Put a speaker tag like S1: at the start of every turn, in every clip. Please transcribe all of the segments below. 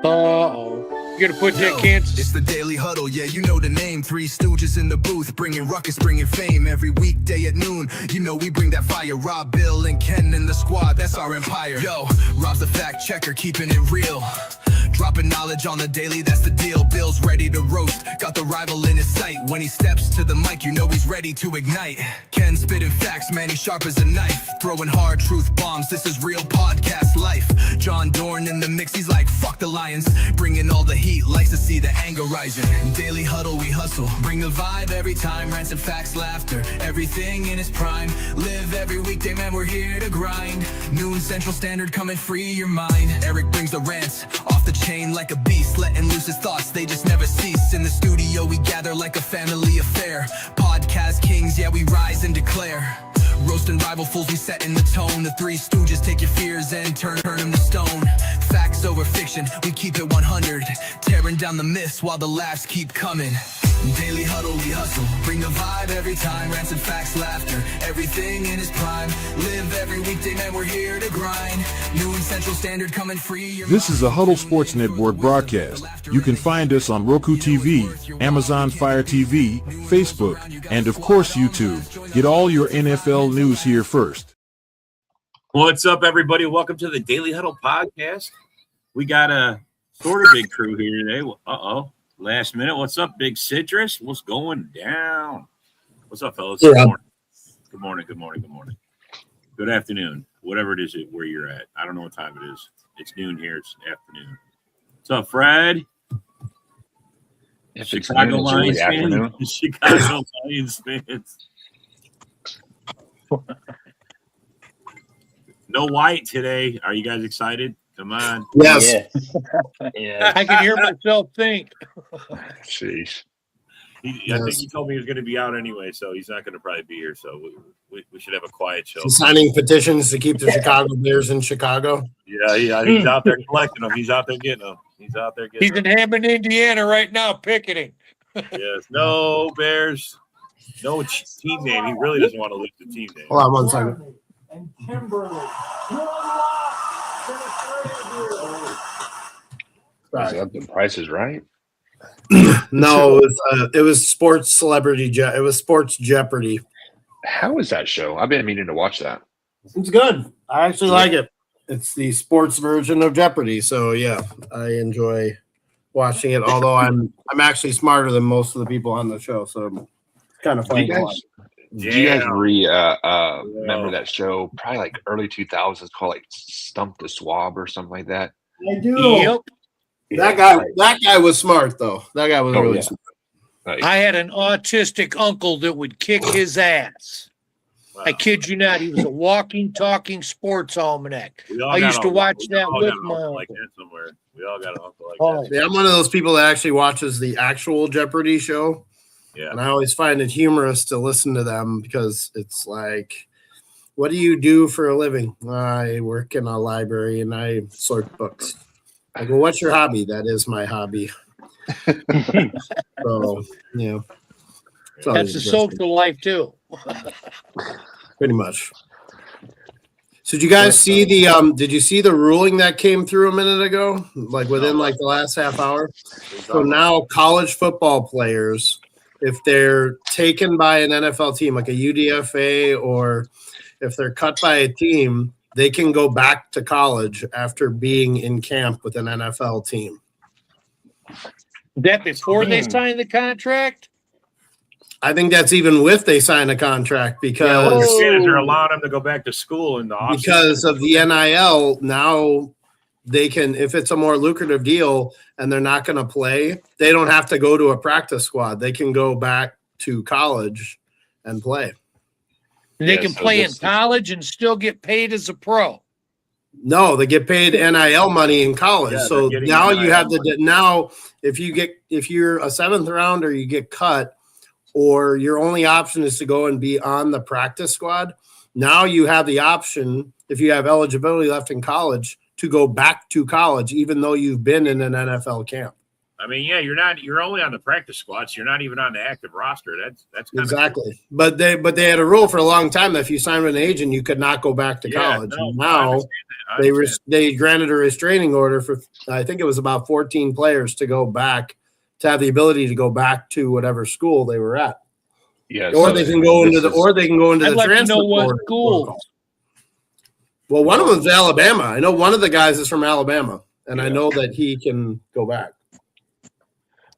S1: Uh-oh. You gonna put that Kansas?
S2: It's the Daily Huddle, yeah, you know the name. Three stooges in the booth, bringing ruckus, bringing fame. Every weekday at noon, you know we bring that fire. Rob, Bill, and Ken in the squad, that's our empire. Yo, Rob's the fact checker, keeping it real. Dropping knowledge on the daily, that's the deal. Bill's ready to roast, got the rival in his sight. When he steps to the mic, you know he's ready to ignite. Ken spitting facts, man, he's sharp as a knife. Throwing hard truth bombs, this is real podcast life. John Dorn in the mix, he's like, fuck the Lions. Bringing all the heat, likes to see the anger rising. Daily Huddle, we hustle, bring the vibe every time. Rants and facts, laughter, everything in its prime. Live every weekday, man, we're here to grind. Noon Central Standard, come and free your mind. Eric brings the rants, off the chain like a beast, letting loose his thoughts, they just never cease. In the studio we gather like a family affair. Podcast kings, yeah, we rise and declare. Roasting rival fools, we setting the tone. The Three Stooges take your fears and turn them to stone. Facts over fiction, we keep it 100. Tearing down the myths while the laughs keep coming. Daily Huddle, we hustle, bring the vibe every time. Rants and facts, laughter, everything in its prime. Live every weekday, man, we're here to grind. Noon Central Standard, come and free your
S3: This is a Huddle Sports Network broadcast. You can find us on Roku TV, Amazon Fire TV, Facebook, and of course YouTube. Get all your NFL news here first.
S4: What's up, everybody? Welcome to the Daily Huddle podcast. We got a sort of big crew here today. Uh-oh. Last minute. What's up, Big Citrus? What's going down? What's up, fellas? Good morning. Good morning. Good morning. Good morning. Good afternoon. Whatever it is where you're at. I don't know what time it is. It's noon here. It's afternoon. What's up, Fred? Chicago Lions fans. Chicago Lions fans. No White today. Are you guys excited? Come on.
S5: Yes.
S1: Yeah. I can hear myself think.
S5: Jeez.
S4: I think he told me he was going to be out anyway, so he's not going to probably be here. So we should have a quiet show.
S5: He's signing petitions to keep the Chicago Bears in Chicago.
S4: Yeah, he's out there collecting them. He's out there getting them. He's
S1: in Hammond, Indiana right now picketing.
S4: Yes. No Bears. No team name. He really doesn't want to lose the team name.
S5: Hold on 1 second.
S6: And Kimberly.
S5: The Price is Right?
S7: No, it was Sports Celebrity. It was Sports Jeopardy.
S5: How is that show? I've been meaning to watch that.
S7: It's good. I actually like it. It's the sports version of Jeopardy. So yeah, I enjoy watching it. Although I'm actually smarter than most of the people on the show, so it's kind of fun to watch.
S5: Do you guys remember that show? Probably like early 2000s, called like Stump the Swab or something like that.
S7: I do.
S1: Yep.
S7: That guy was smart though. That guy was really smart.
S5: Right.
S1: I had an autistic uncle that would kick his ass. Wow. I kid you not. He was a walking, talking sports almanac. I used to watch that with my uncle.
S4: Like that somewhere. We all got an uncle like that.
S7: Yeah, I'm one of those people that actually watches the actual Jeopardy show. Yeah. And I always find it humorous to listen to them because it's like, what do you do for a living? I work in a library and I sort books. I go, what's your hobby? That is my hobby. So, yeah.
S1: That's a social life too.
S7: Pretty much. So did you guys see did you see the ruling that came through a minute ago? Like within like the last half hour? So now college football players, if they're taken by an NFL team like a UDFA or if they're cut by a team, they can go back to college after being in camp with an NFL team.
S1: That before they sign the contract?
S7: I think that's even with they sign a contract because
S4: they're allowing them to go back to school in the offseason.
S7: Because of the NIL, now they can, if it's a more lucrative deal and they're not going to play, they don't have to go to a practice squad. They can go back to college and play.
S1: They can play in college and still get paid as a pro.
S7: No, they get paid NIL money in college.
S4: Yeah,
S7: so now
S4: NIL
S7: you have
S4: money.
S7: If you're a seventh rounder, you get cut, or your only option is to go and be on the practice squad. Now you have the option, if you have eligibility left in college, to go back to college, even though you've been in an NFL camp.
S4: I mean, yeah, you're only on the practice squad, so you're not even on the active roster. That's kind
S7: Exactly. But they had a rule for a long time that if you signed with an agent, you could not go back to college.
S4: No,
S7: now they granted a restraining order for, I think it was about 14 players to go back, to have the ability to go back to whatever school they were at.
S5: Yeah,
S7: or they can go into the
S1: I'd like to
S7: transfer
S1: know what
S7: portal.
S1: schools.
S7: Well, one of them's Alabama. I know one of the guys is from Alabama, and I know that he can go back.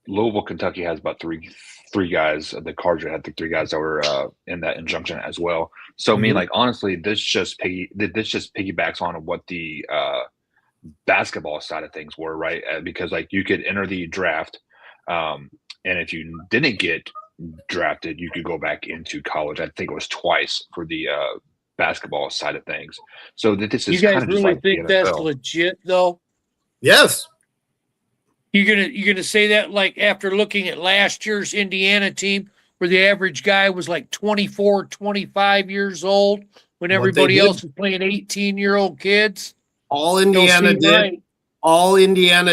S5: Louisville, Kentucky has about three guys. The Cards had the 3 guys that were in that injunction as well. So I mean, like honestly, this just piggybacks on what the basketball side of things were, right? Because like you could enter the draft, and if you didn't get drafted, you could go back into college. I think it was twice for the basketball side of things. So this is
S1: you guys
S5: kind of
S1: really
S5: just like
S1: think that's legit, though?
S7: Yes.
S1: You're gonna say that like after looking at last year's Indiana team, where the average guy was like 24, 25 years old, when everybody else was playing 18-year-old kids.
S7: All Indiana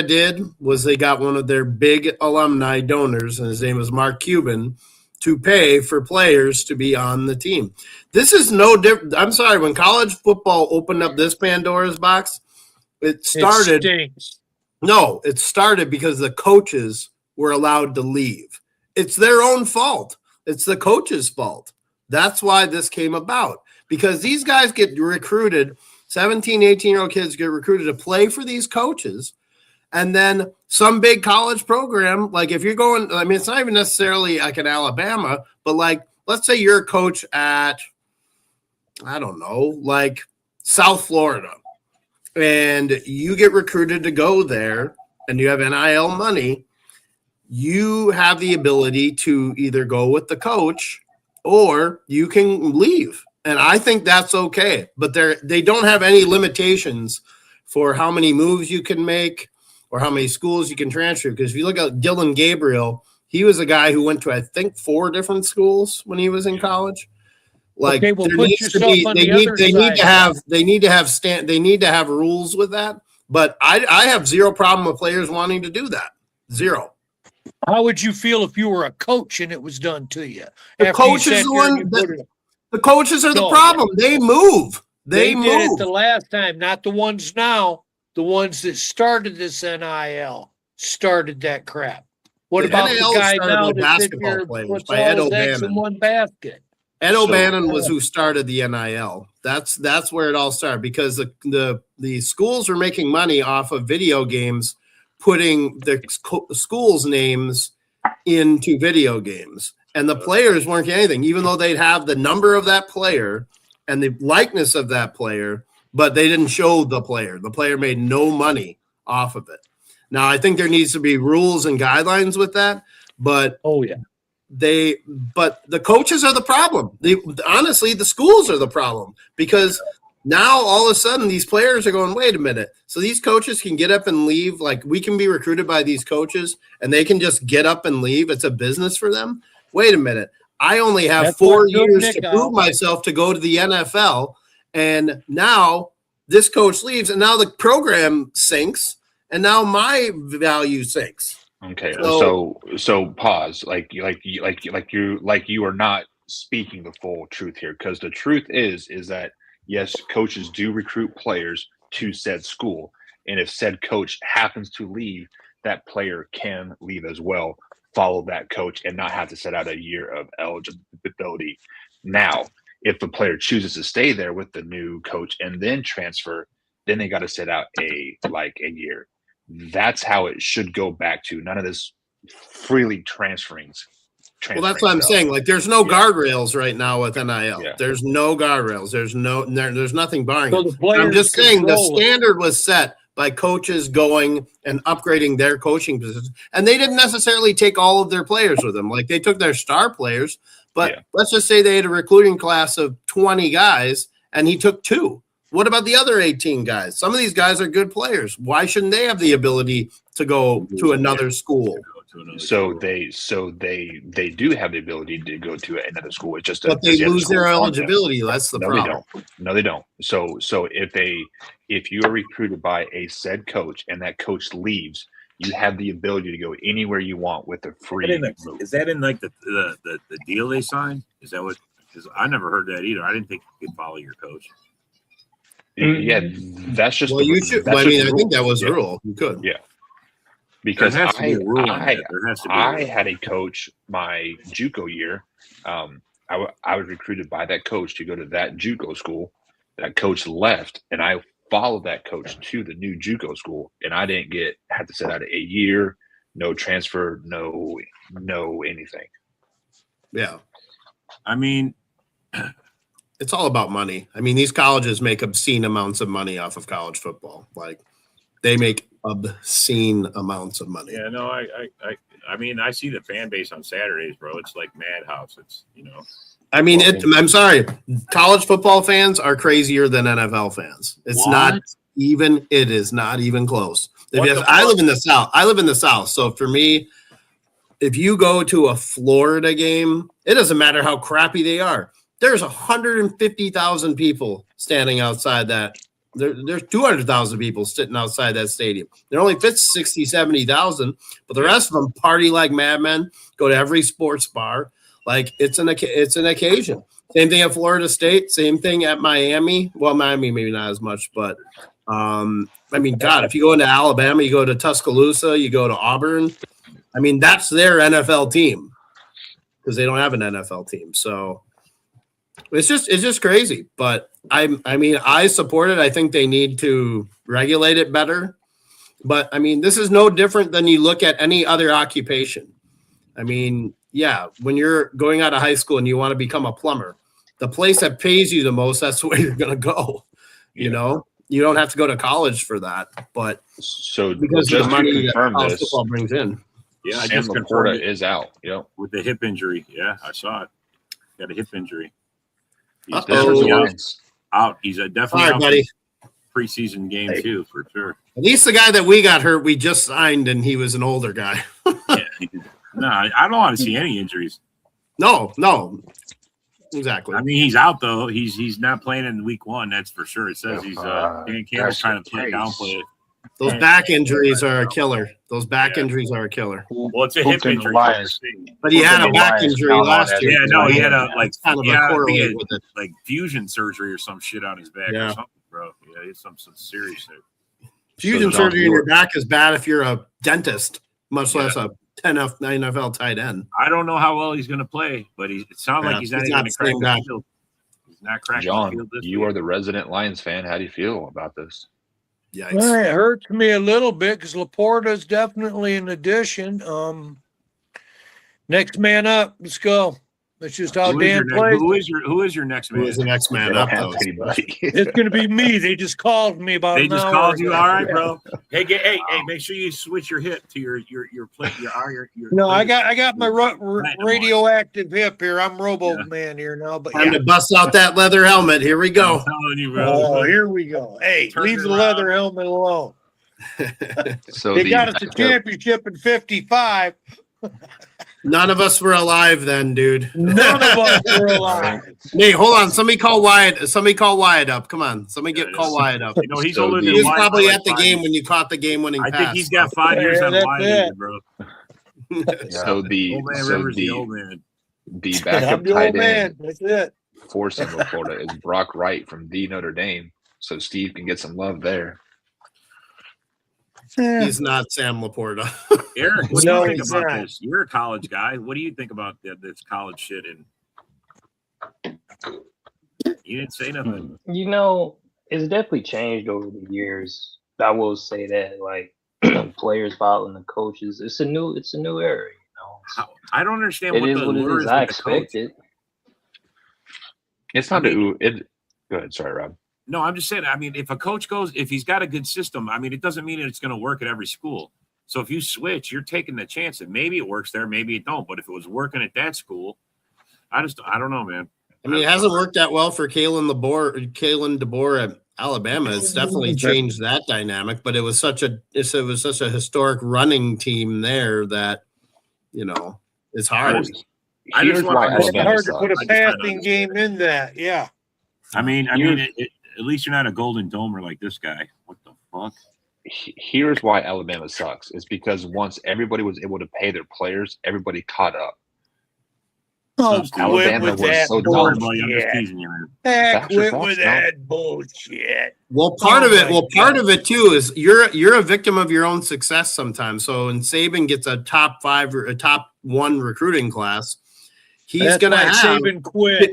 S7: did was they got one of their big alumni donors, and his name was Mark Cuban, to pay for players to be on the team. This is no different. I'm sorry, when college football opened up this Pandora's box, it started. It started because the coaches were allowed to leave. It's their own fault. It's the coach's fault. That's why this came about, because these guys get recruited. 17, 18-year-old kids get recruited to play for these coaches. And then some big college program, like if you're going, I mean, it's not even necessarily like in Alabama, but like, let's say you're a coach at, I don't know, like South Florida, and you get recruited to go there and you have NIL money, you have the ability to either go with the coach or you can leave. And I think that's okay, but they don't have any limitations for how many moves you can make or how many schools you can transfer. Because if you look at Dylan Gabriel, he was a guy who went to, I think, 4 different schools when he was in college. Like
S1: okay, well,
S7: there needs to be, they need to have rules with that. But I have zero problem with players wanting to do that. Zero.
S1: How would you feel if you were a coach and it was done to you?
S7: The coach is the one. The coaches are the problem. They move. They move.
S1: Did it the last time, not the ones now. The ones that started this NIL started that crap. What about the guy now that's in here puts all his eggs in one basket?
S7: Ed O'Bannon was who started the NIL. That's where it all started, because the schools were making money off of video games, putting the schools' names into video games. And the players weren't anything, even though they'd have the number of that player and the likeness of that player, but they didn't show the player. The player made no money off of it. Now, I think there needs to be rules and guidelines with that, but but the coaches are the problem. Honestly, the schools are the problem, because now all of a sudden these players are going, wait a minute. So these coaches can get up and leave. Like, we can be recruited by these coaches and they can just get up and leave. It's a business for them. Wait a minute. I only have 4 years to prove myself to go to the NFL. And now this coach leaves, and now the program sinks, and now my value sinks.
S5: Okay, so pause. Like you are not speaking the full truth here, because the truth is that yes, coaches do recruit players to said school, and if said coach happens to leave, that player can leave as well, follow that coach, and not have to set out a year of eligibility. Now, if the player chooses to stay there with the new coach and then transfer, then they got to sit out a year. That's how it should go back to. None of this freely transferring.
S7: Well, that's what I'm saying. Like, there's no guardrails right now with NIL. Yeah. There's no guardrails. There's nothing barring it. I'm just saying the standard was set by coaches going and upgrading their coaching positions. And they didn't necessarily take all of their players with them. Like, they took their star players, but let's just say they had a recruiting class of 20 guys and he took 2. What about the other 18 guys? Some of these guys are good players. Why shouldn't they have the ability to go to another school?
S5: So they do have the ability to go to another school. It's just
S7: but they lose their eligibility. That's the problem.
S5: No, they don't. So if you are recruited by a said coach and that coach leaves, you have the ability to go anywhere you want with a free.
S4: Is that in like the deal they signed? Is that what? Because I never heard that either. I didn't think you could follow your coach.
S5: Yeah, that's just.
S7: Well, you should.
S5: That's
S7: I
S5: just
S7: mean,
S5: the
S7: I think
S5: rule.
S7: that was the
S5: Yeah.
S7: rule. You could.
S5: Yeah. Because
S4: there has to be a rule on that. There has to be.
S5: I had a coach my JUCO year. I was recruited by that coach to go to that JUCO school. That coach left, and I followed that coach to the new JUCO school, and I didn't had to sit out a year, no transfer, no anything.
S7: Yeah.
S4: I mean,
S7: it's all about money. I mean, these colleges make obscene amounts of money off of college football. Like, they make obscene amounts of money.
S4: yeah, no, I mean, I see the fan base on Saturdays, bro. It's like madhouse. It's
S7: I mean, I'm sorry. College football fans are crazier than NFL fans. It's not even. It is not even close. I live in the South. I live in the South. So for me, if you go to a Florida game, it doesn't matter how crappy they are. There's 150,000 people standing outside that. There's 200,000 people sitting outside that stadium. There only fits 60, 70,000, but the rest of them party like madmen, go to every sports bar. Like, it's an occasion. Same thing at Florida State. Same thing at Miami. Well, Miami maybe not as much, but I mean, God, if you go into Alabama, you go to Tuscaloosa, you go to Auburn. I mean, that's their NFL team because they don't have an NFL team. So it's just crazy. But I mean, I support it. I think they need to regulate it better. But I mean, this is no different than you look at any other occupation. I mean, yeah, when you're going out of high school and you want to become a plumber, the place that pays you the most, that's where you're going to go. You know, you don't have to go to college for that. But
S5: so
S7: because
S5: just
S7: the money
S5: to confirm
S7: that
S5: this,
S7: football brings in.
S4: yeah. I
S5: Sam
S4: just confirmed
S5: Laporta
S4: it
S5: is out. Yep.
S4: with the hip injury. Yeah, I saw it. Got a hip injury. He's
S7: Uh-oh.
S4: definitely out. He's definitely
S7: All right,
S4: out
S7: buddy.
S4: for preseason game too, for sure.
S7: At least the guy that we got hurt, we just signed, and he was an older guy.
S4: Yeah, no, I don't want to see any injuries.
S7: No, exactly.
S4: I mean, he's out though. He's not playing in week 1. That's for sure. It says he's Dan Campbell's trying to downplay it.
S7: Those back injuries are a killer. Those back injuries are a killer.
S4: Well, it's a hip injury.
S7: But he had a back injury last year.
S4: Yeah, no, he had a
S7: kind of a correlate with it.
S4: like fusion surgery or some shit on his back or
S7: Yeah.
S4: something, bro. Yeah, it's some serious shit.
S7: Fusion
S5: So
S7: surgery in your back is bad if you're a dentist, much less a 10 NFL tight end.
S4: I don't know how well he's going to play, but it sounds like he's not even going to crack the field. He's not cracking the
S5: John,
S4: field this
S5: you
S4: week.
S5: are the resident Lions fan. How do you feel about this?
S7: Yikes.
S1: Well, it hurts me a little bit because Laporta is definitely an addition. Next man up. Let's go. That's just how Dan plays.
S4: Who is your next man?
S7: Who is the next man
S5: They
S7: up,
S5: don't have
S7: though?
S5: anybody.
S1: It's going to be me. They just called me about
S4: They
S1: an
S4: just
S1: hour
S4: called you.
S1: ago.
S4: All right, bro. Hey, make sure you switch your hip to your plate.
S1: No, I got my radioactive hip here. I'm Robo Man here now, but
S7: Time to bust out that leather helmet. Here we go.
S4: I'm telling you, bro.
S1: Oh, here we go. Hey,
S4: Turn
S1: leave
S4: it
S1: the
S4: around.
S1: leather helmet alone.
S5: So
S1: They got us the championship in 55.
S7: None of us were alive then, dude.
S1: None of us were alive.
S7: Hey, hold on. Somebody call Wyatt up. Come on. Somebody call Wyatt up.
S4: You know, he's
S5: So
S4: older
S5: the-
S4: than
S7: He was
S4: Wyatt
S7: probably
S4: by
S7: at the
S4: like
S7: game
S4: 5
S7: when you caught the game-winning
S4: I
S7: pass.
S4: think he's got 5 years
S1: Yeah,
S4: on
S1: that's
S4: Wyatt,
S1: it.
S4: bro.
S5: So the
S4: Old man
S5: so
S4: Rivers, the
S5: the
S4: old man.
S5: the
S1: I'm
S5: backup
S1: the
S5: tight
S1: old man.
S5: end
S1: That's it.
S5: for Sam Laporta is Brock Wright from the Notre Dame. So Steve can get some love there.
S7: He's not Sam Laporta.
S4: Eric, what
S1: No,
S4: do you think
S1: he's
S4: about
S1: not.
S4: this? You're a college guy. What do you think about this college shit? And you didn't say nothing.
S6: You know, it's definitely changed over the years. I will say that, like, players following the coaches, it's a new era. You know,
S4: I don't understand
S6: it
S4: what
S6: is
S4: the
S6: what it
S4: lure
S6: is.
S4: is
S6: I
S4: with the coach.
S6: expect it.
S5: It's not Go ahead, sorry, Rob.
S4: No, I'm just saying. I mean, if a coach goes, if he's got a good system, I mean, it doesn't mean it's going to work at every school. So if you switch, you're taking the chance that maybe it works there, maybe it don't. But if it was working at that school, I don't know, man.
S7: I mean, it hasn't worked that well for Kalen DeBoer at Alabama. It's definitely changed that dynamic, but it was such a historic running team there that, you know, it's hard.
S4: I
S5: Here's
S4: just
S5: why
S4: want
S1: It's
S5: Alabama
S1: hard to put a
S5: sucks.
S1: passing game in that. Yeah.
S4: at least you're not a Golden Domer like this guy. What the fuck?
S5: here's why Alabama sucks. It's because once everybody was able to pay their players, everybody caught up.
S1: Oh, quit
S5: Alabama
S1: with
S5: was
S1: that
S5: so
S4: Don't worry,
S5: dumb.
S4: buddy. I'm just
S1: bullshit.
S4: teasing you, man.
S5: Facts are
S1: Quit
S5: facts,
S1: with
S5: no.
S1: that bullshit.
S7: Well, part of
S1: Oh
S7: it,
S1: my
S7: well, part
S1: God.
S7: of it too is you're a victim of your own success sometimes. So when Saban gets a top 5 or a top 1 recruiting class, he's
S1: That's why Saban quit.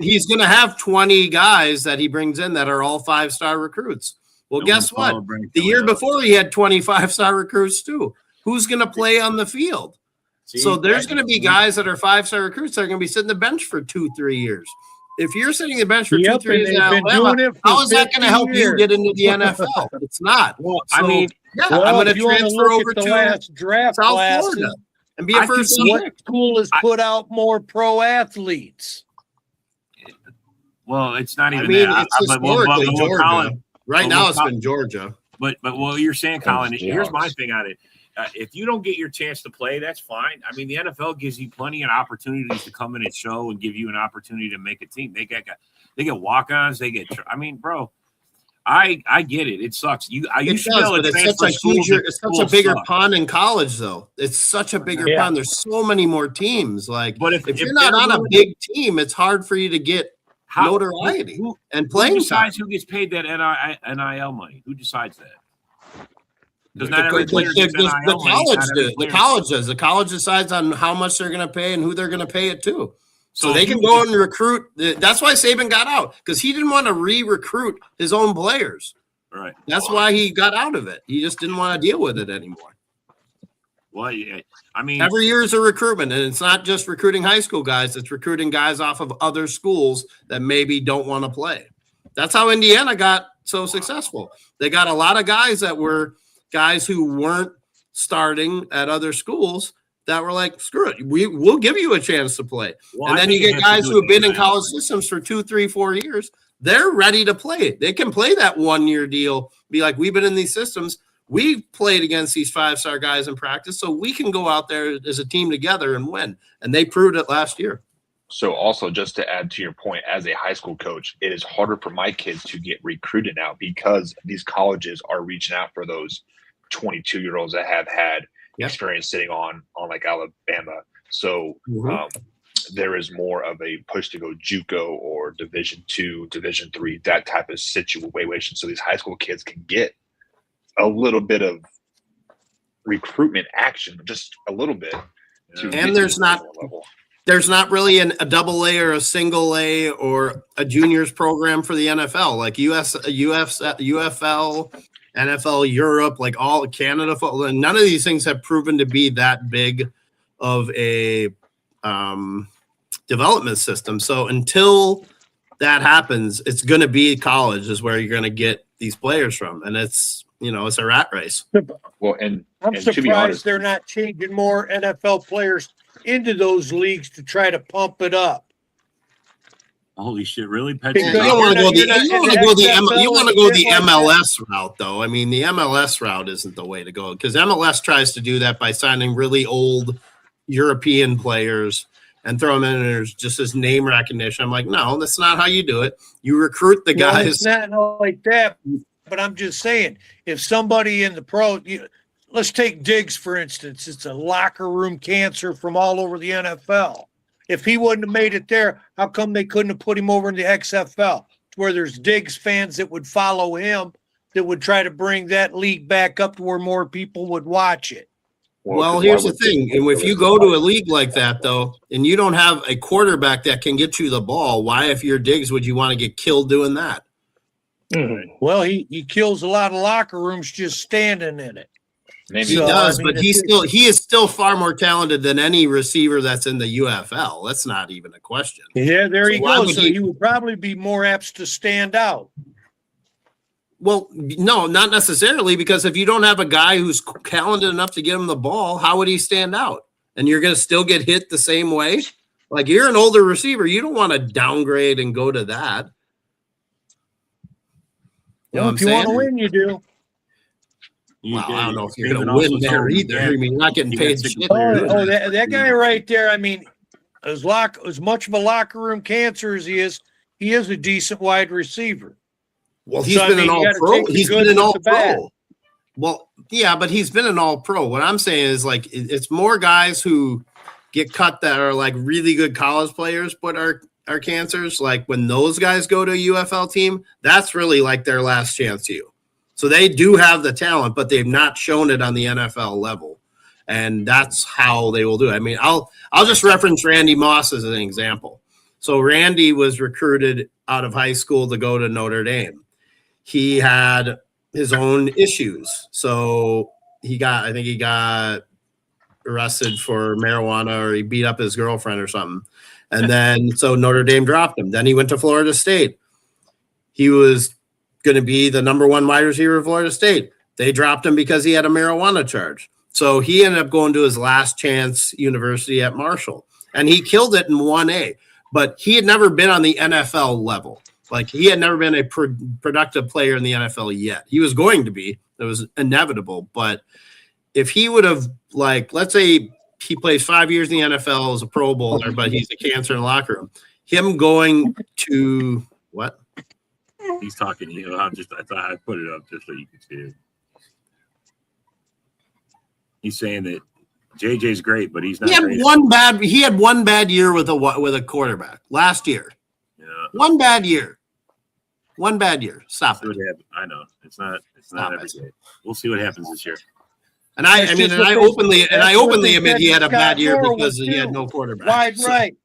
S7: 20 guys that he brings in that are all 5-star recruits. Well,
S4: No
S7: guess
S4: one
S7: what?
S4: celebrating
S7: The year
S4: Philadelphia.
S7: before he had 25-star recruits too. Who's going to play on the field?
S4: See,
S7: So there's
S4: that-
S7: going to be guys that are 5-star recruits that are going to be sitting the bench for 2-3 years. If you're sitting the bench for
S1: Yep,
S7: 2-3 years
S1: and
S7: in
S1: they've been
S7: Alabama,
S1: doing it for
S7: how is that going to
S1: 50
S7: help you
S1: years.
S7: get into the NFL? It's not.
S4: Well,
S7: So,
S4: I mean,
S7: yeah,
S1: Well,
S7: I'm going
S1: if
S7: to
S1: you want to
S7: transfer
S1: look
S7: over
S1: at the
S7: to
S1: last draft
S7: South
S1: classes,
S7: Florida and be a
S4: I could
S7: first
S4: see
S7: round
S1: what
S7: pick.
S1: school has put out more pro athletes?
S4: well, it's not
S7: I
S4: even
S7: mean,
S4: that.
S7: it's historically Georgia.
S4: Colin,
S7: Right
S4: but
S7: now,
S4: what
S7: it's
S4: Col-
S7: been Georgia.
S4: but what you're saying, Colin,
S5: It's
S4: here's my
S5: Jayhawks.
S4: thing on it. If you don't get your chance to play, that's fine. I mean, the NFL gives you plenty of opportunities to come in and show and give you an opportunity to make a team. They get walk-ons. They get. I mean, bro, I get it. It sucks. You
S7: It
S4: should be
S7: does,
S4: able
S7: but
S4: to
S7: it's
S4: transfer
S7: such a
S4: schools
S7: huge,
S4: if
S7: it's such a
S4: schools
S7: bigger
S4: suck.
S7: pond in college, though. It's such a bigger
S1: Yeah.
S7: pond. There's so many more teams. Like,
S4: But
S7: if
S4: if
S7: you're not
S4: they're
S7: on a
S4: willing-
S7: big team, it's hard for you to get
S4: How-
S7: notoriety
S4: who
S7: and playing time.
S4: decides who gets paid that NIL money? Who decides that? Because not
S7: The,
S4: every
S7: the,
S4: player gets
S7: the,
S4: NIL
S7: the
S4: money.
S7: college
S4: Not every
S7: does. The
S4: player-
S7: college does. The college decides on how much they're going to pay and who they're going to pay it to. So they
S4: if
S7: can
S4: you-
S7: go and recruit. That's why Saban got out, because he didn't want to re-recruit his own players.
S4: Right.
S7: That's why he got out of it. He just didn't want to deal with it anymore.
S4: Well, yeah, I mean,
S7: Every year is a recruitment, and it's not just recruiting high school guys. It's recruiting guys off of other schools that maybe don't want to play. That's how Indiana got so successful. They got a lot of guys that were guys who weren't starting at other schools that were like, screw it, we'll give you a chance to play.
S4: well,
S7: And
S4: I
S7: then you
S4: think it
S7: get
S4: has to
S7: guys
S4: do
S7: who
S4: with
S7: have been in
S4: NIL.
S7: college systems for 2, 3, 4 years. They're ready to play. They can play that 1-year deal. Be like, we've been in these systems. We've played against these 5-star guys in practice, so we can go out there as a team together and win. And they proved it last year.
S5: So also, just to add to your point, as a high school coach, it is harder for my kids to get recruited now because these colleges are reaching out for those 22-year-olds that have had
S7: Yep.
S5: experience sitting on like Alabama. So there is more of a push to go JUCO or Division II, Division III, that type of situation. So these high school kids can get a little bit of recruitment action, just a little bit. to
S7: And
S5: get to
S7: there's
S5: the
S7: not-
S5: level.
S7: There's not really a double A or a single A or a juniors program for the NFL, like UFL, NFL, Europe, like all Canada football. None of these things have proven to be that big of a development system. So until that happens, it's going to be college is where you're going to get these players from. And it's, it's a rat race.
S5: Well, and
S1: I'm
S5: and to be
S1: surprised
S5: honest,
S1: they're not changing more NFL players into those leagues to try to pump it up.
S4: Holy shit! Really, Pet?
S1: Because
S7: You don't want to go
S1: you're not in the
S7: you want to
S1: XFL
S7: go
S1: and
S7: the
S1: shit like
S7: MLS route, though. I mean, the MLS route isn't the way to go because MLS tries to do that by signing really old European players and throw them in there just as name recognition. I'm like, no, that's not how you do it. You recruit the
S1: No,
S7: guys.
S1: it's not like that. But I'm just saying, if somebody in the pro, let's take Diggs for instance. It's a locker room cancer from all over the NFL. If he wouldn't have made it there, how come they couldn't have put him over in the XFL, where there's Diggs fans that would follow him, that would try to bring that league back up to where more people would watch it?
S7: Well,
S5: 'cause
S7: here's
S5: why
S7: the
S5: would
S7: thing. And if you go to a league like that, though, and you don't have a quarterback that can get you the ball, why, if you're Diggs, would you want to get killed doing that?
S1: Well, he kills a lot of locker rooms just standing in it.
S5: Name
S7: He
S5: me-
S1: So,
S7: does,
S1: I mean,
S7: but he is still far more talented than any receiver that's in the UFL. That's not even a question.
S1: Yeah, there
S7: So
S1: you
S7: why
S1: go.
S7: would
S1: So
S7: he-
S1: he would probably be more apt to stand out.
S7: Well, no, not necessarily, because if you don't have a guy who's talented enough to get him the ball, how would he stand out? And you're going to still get hit the same way? Like, you're an older receiver. You don't want to downgrade and go to that. You know what I'm
S1: If you want to
S7: saying?
S1: win, you do.
S7: Well, I don't know if you're
S4: David
S7: going to win
S4: also
S7: there
S4: told me
S7: either.
S4: that
S7: I mean, you're not getting
S4: he
S7: paid
S4: gets the-
S7: shit.
S1: Oh, that guy right there. I mean, as much of a locker room cancer as he is a decent wide receiver.
S7: Well, he's
S1: So, I
S7: been
S1: mean,
S7: an
S1: you gotta
S7: all-pro.
S1: take the
S7: He's
S1: good
S7: been an
S1: with the bad.
S7: all-pro. Well, Yeah, but he's been an all-pro. What I'm saying is like it's more guys who get cut that are like really good college players, but are cancers. Like when those guys go to a UFL team, that's really like their last chance to you. So they do have the talent, but they've not shown it on the NFL level, and that's how they will do it. I mean, I'll just reference Randy Moss as an example. So Randy was recruited out of high school to go to Notre Dame. He had his own issues. So I think he got arrested for marijuana, or he beat up his girlfriend or something. And then, so Notre Dame dropped him. Then he went to Florida State. He was going to be the number 1 wide receiver of Florida State. They dropped him because he had a marijuana charge. So he ended up going to his last chance university at Marshall, and he killed it in 1A, but he had never been on the NFL level. Like he had never been a productive player in the NFL yet. He was going to be, it was inevitable. But if he would have, like, let's say he plays 5 years in the NFL as a Pro Bowler, but he's a cancer in the locker room, him going to what?
S4: He's talking. I thought I put it up just so you could see it. He's saying that JJ's great, but he's not.
S7: He had one bad year with a quarterback last year.
S4: Yeah.
S7: One bad year. Stop it.
S4: I know it's not every day. We'll see what happens this year.
S7: And I openly admit he had a bad year because he had no quarterback.
S1: Wide right.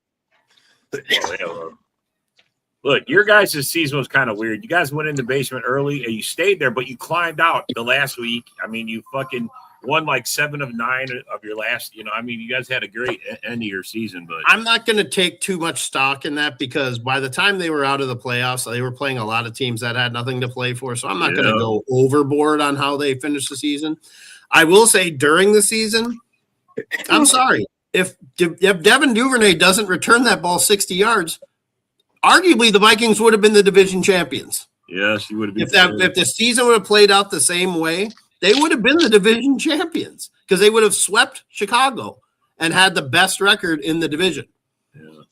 S4: Look, your guys' season was kind of weird. You guys went in the basement early and you stayed there, but you climbed out the last week. I mean, you fucking won like 7 of 9 of your last, I mean, you guys had a great end of your season, but
S7: I'm not going to take too much stock in that because by the time they were out of the playoffs, they were playing a lot of teams that had nothing to play for. So I'm not going to go overboard on how they finished the season. I will say during the season, I'm sorry. If Devin Duvernay doesn't return that ball 60 yards, arguably the Vikings would have been the division champions.
S4: Yes, you would have been.
S7: If the season would have played out the same way, they would have been the division champions because they would have swept Chicago and had the best record in the division.
S4: Yeah.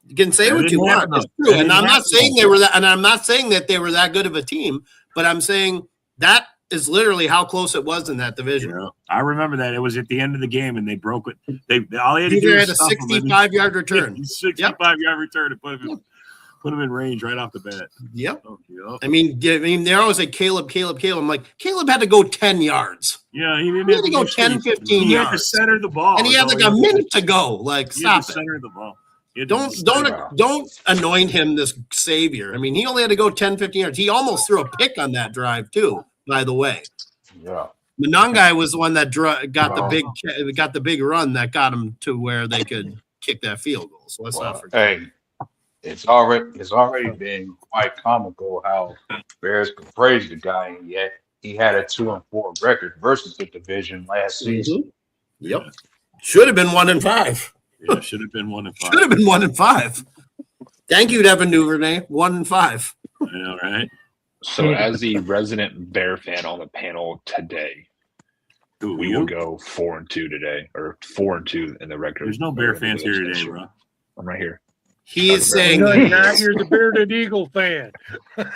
S7: You can say what you want. It's true. And I'm not saying they were that, and I'm not saying that they were that good of a team, but I'm saying that is literally how close it was in that division.
S4: Yeah. I remember that. It was at the end of the game and they broke it. All they had to
S7: Either
S4: do
S7: had a 65-yard return.
S4: 65-yard return to put him in range right off the bat.
S7: Yep.
S4: Oh, yep.
S7: I mean, they always say Caleb. I'm like, Caleb had to go 10 yards.
S4: Yeah, he
S7: had to go 10, 15
S4: He
S7: yards.
S4: had to center the ball.
S7: And he had like a minute to go. Like, stop it.
S4: Center the ball.
S7: Don't anoint him this savior. I mean, he only had to go 10, 15 yards. He almost threw a pick on that drive too, by the way.
S5: Yeah.
S7: Monangai was the one that got the big run that got him to where they could kick that field goal. So let's not forget.
S5: Hey, it's already been quite comical how Bears could praise the guy, and yet he had a 2-4 record versus the division last season.
S7: Yep. Should have been 1-5.
S4: Yeah, should have been 1-5.
S7: Should have been 1-5. Thank you, Devin Duvernay. 1-5.
S4: I know, right?
S5: So, as the resident Bear fan on the panel today, we will go 4-2 today, or 4-2 in the record.
S4: There's no Bear fans here today, bro.
S5: I'm right here.
S7: He is saying
S1: you're the Bearded Eagle fan.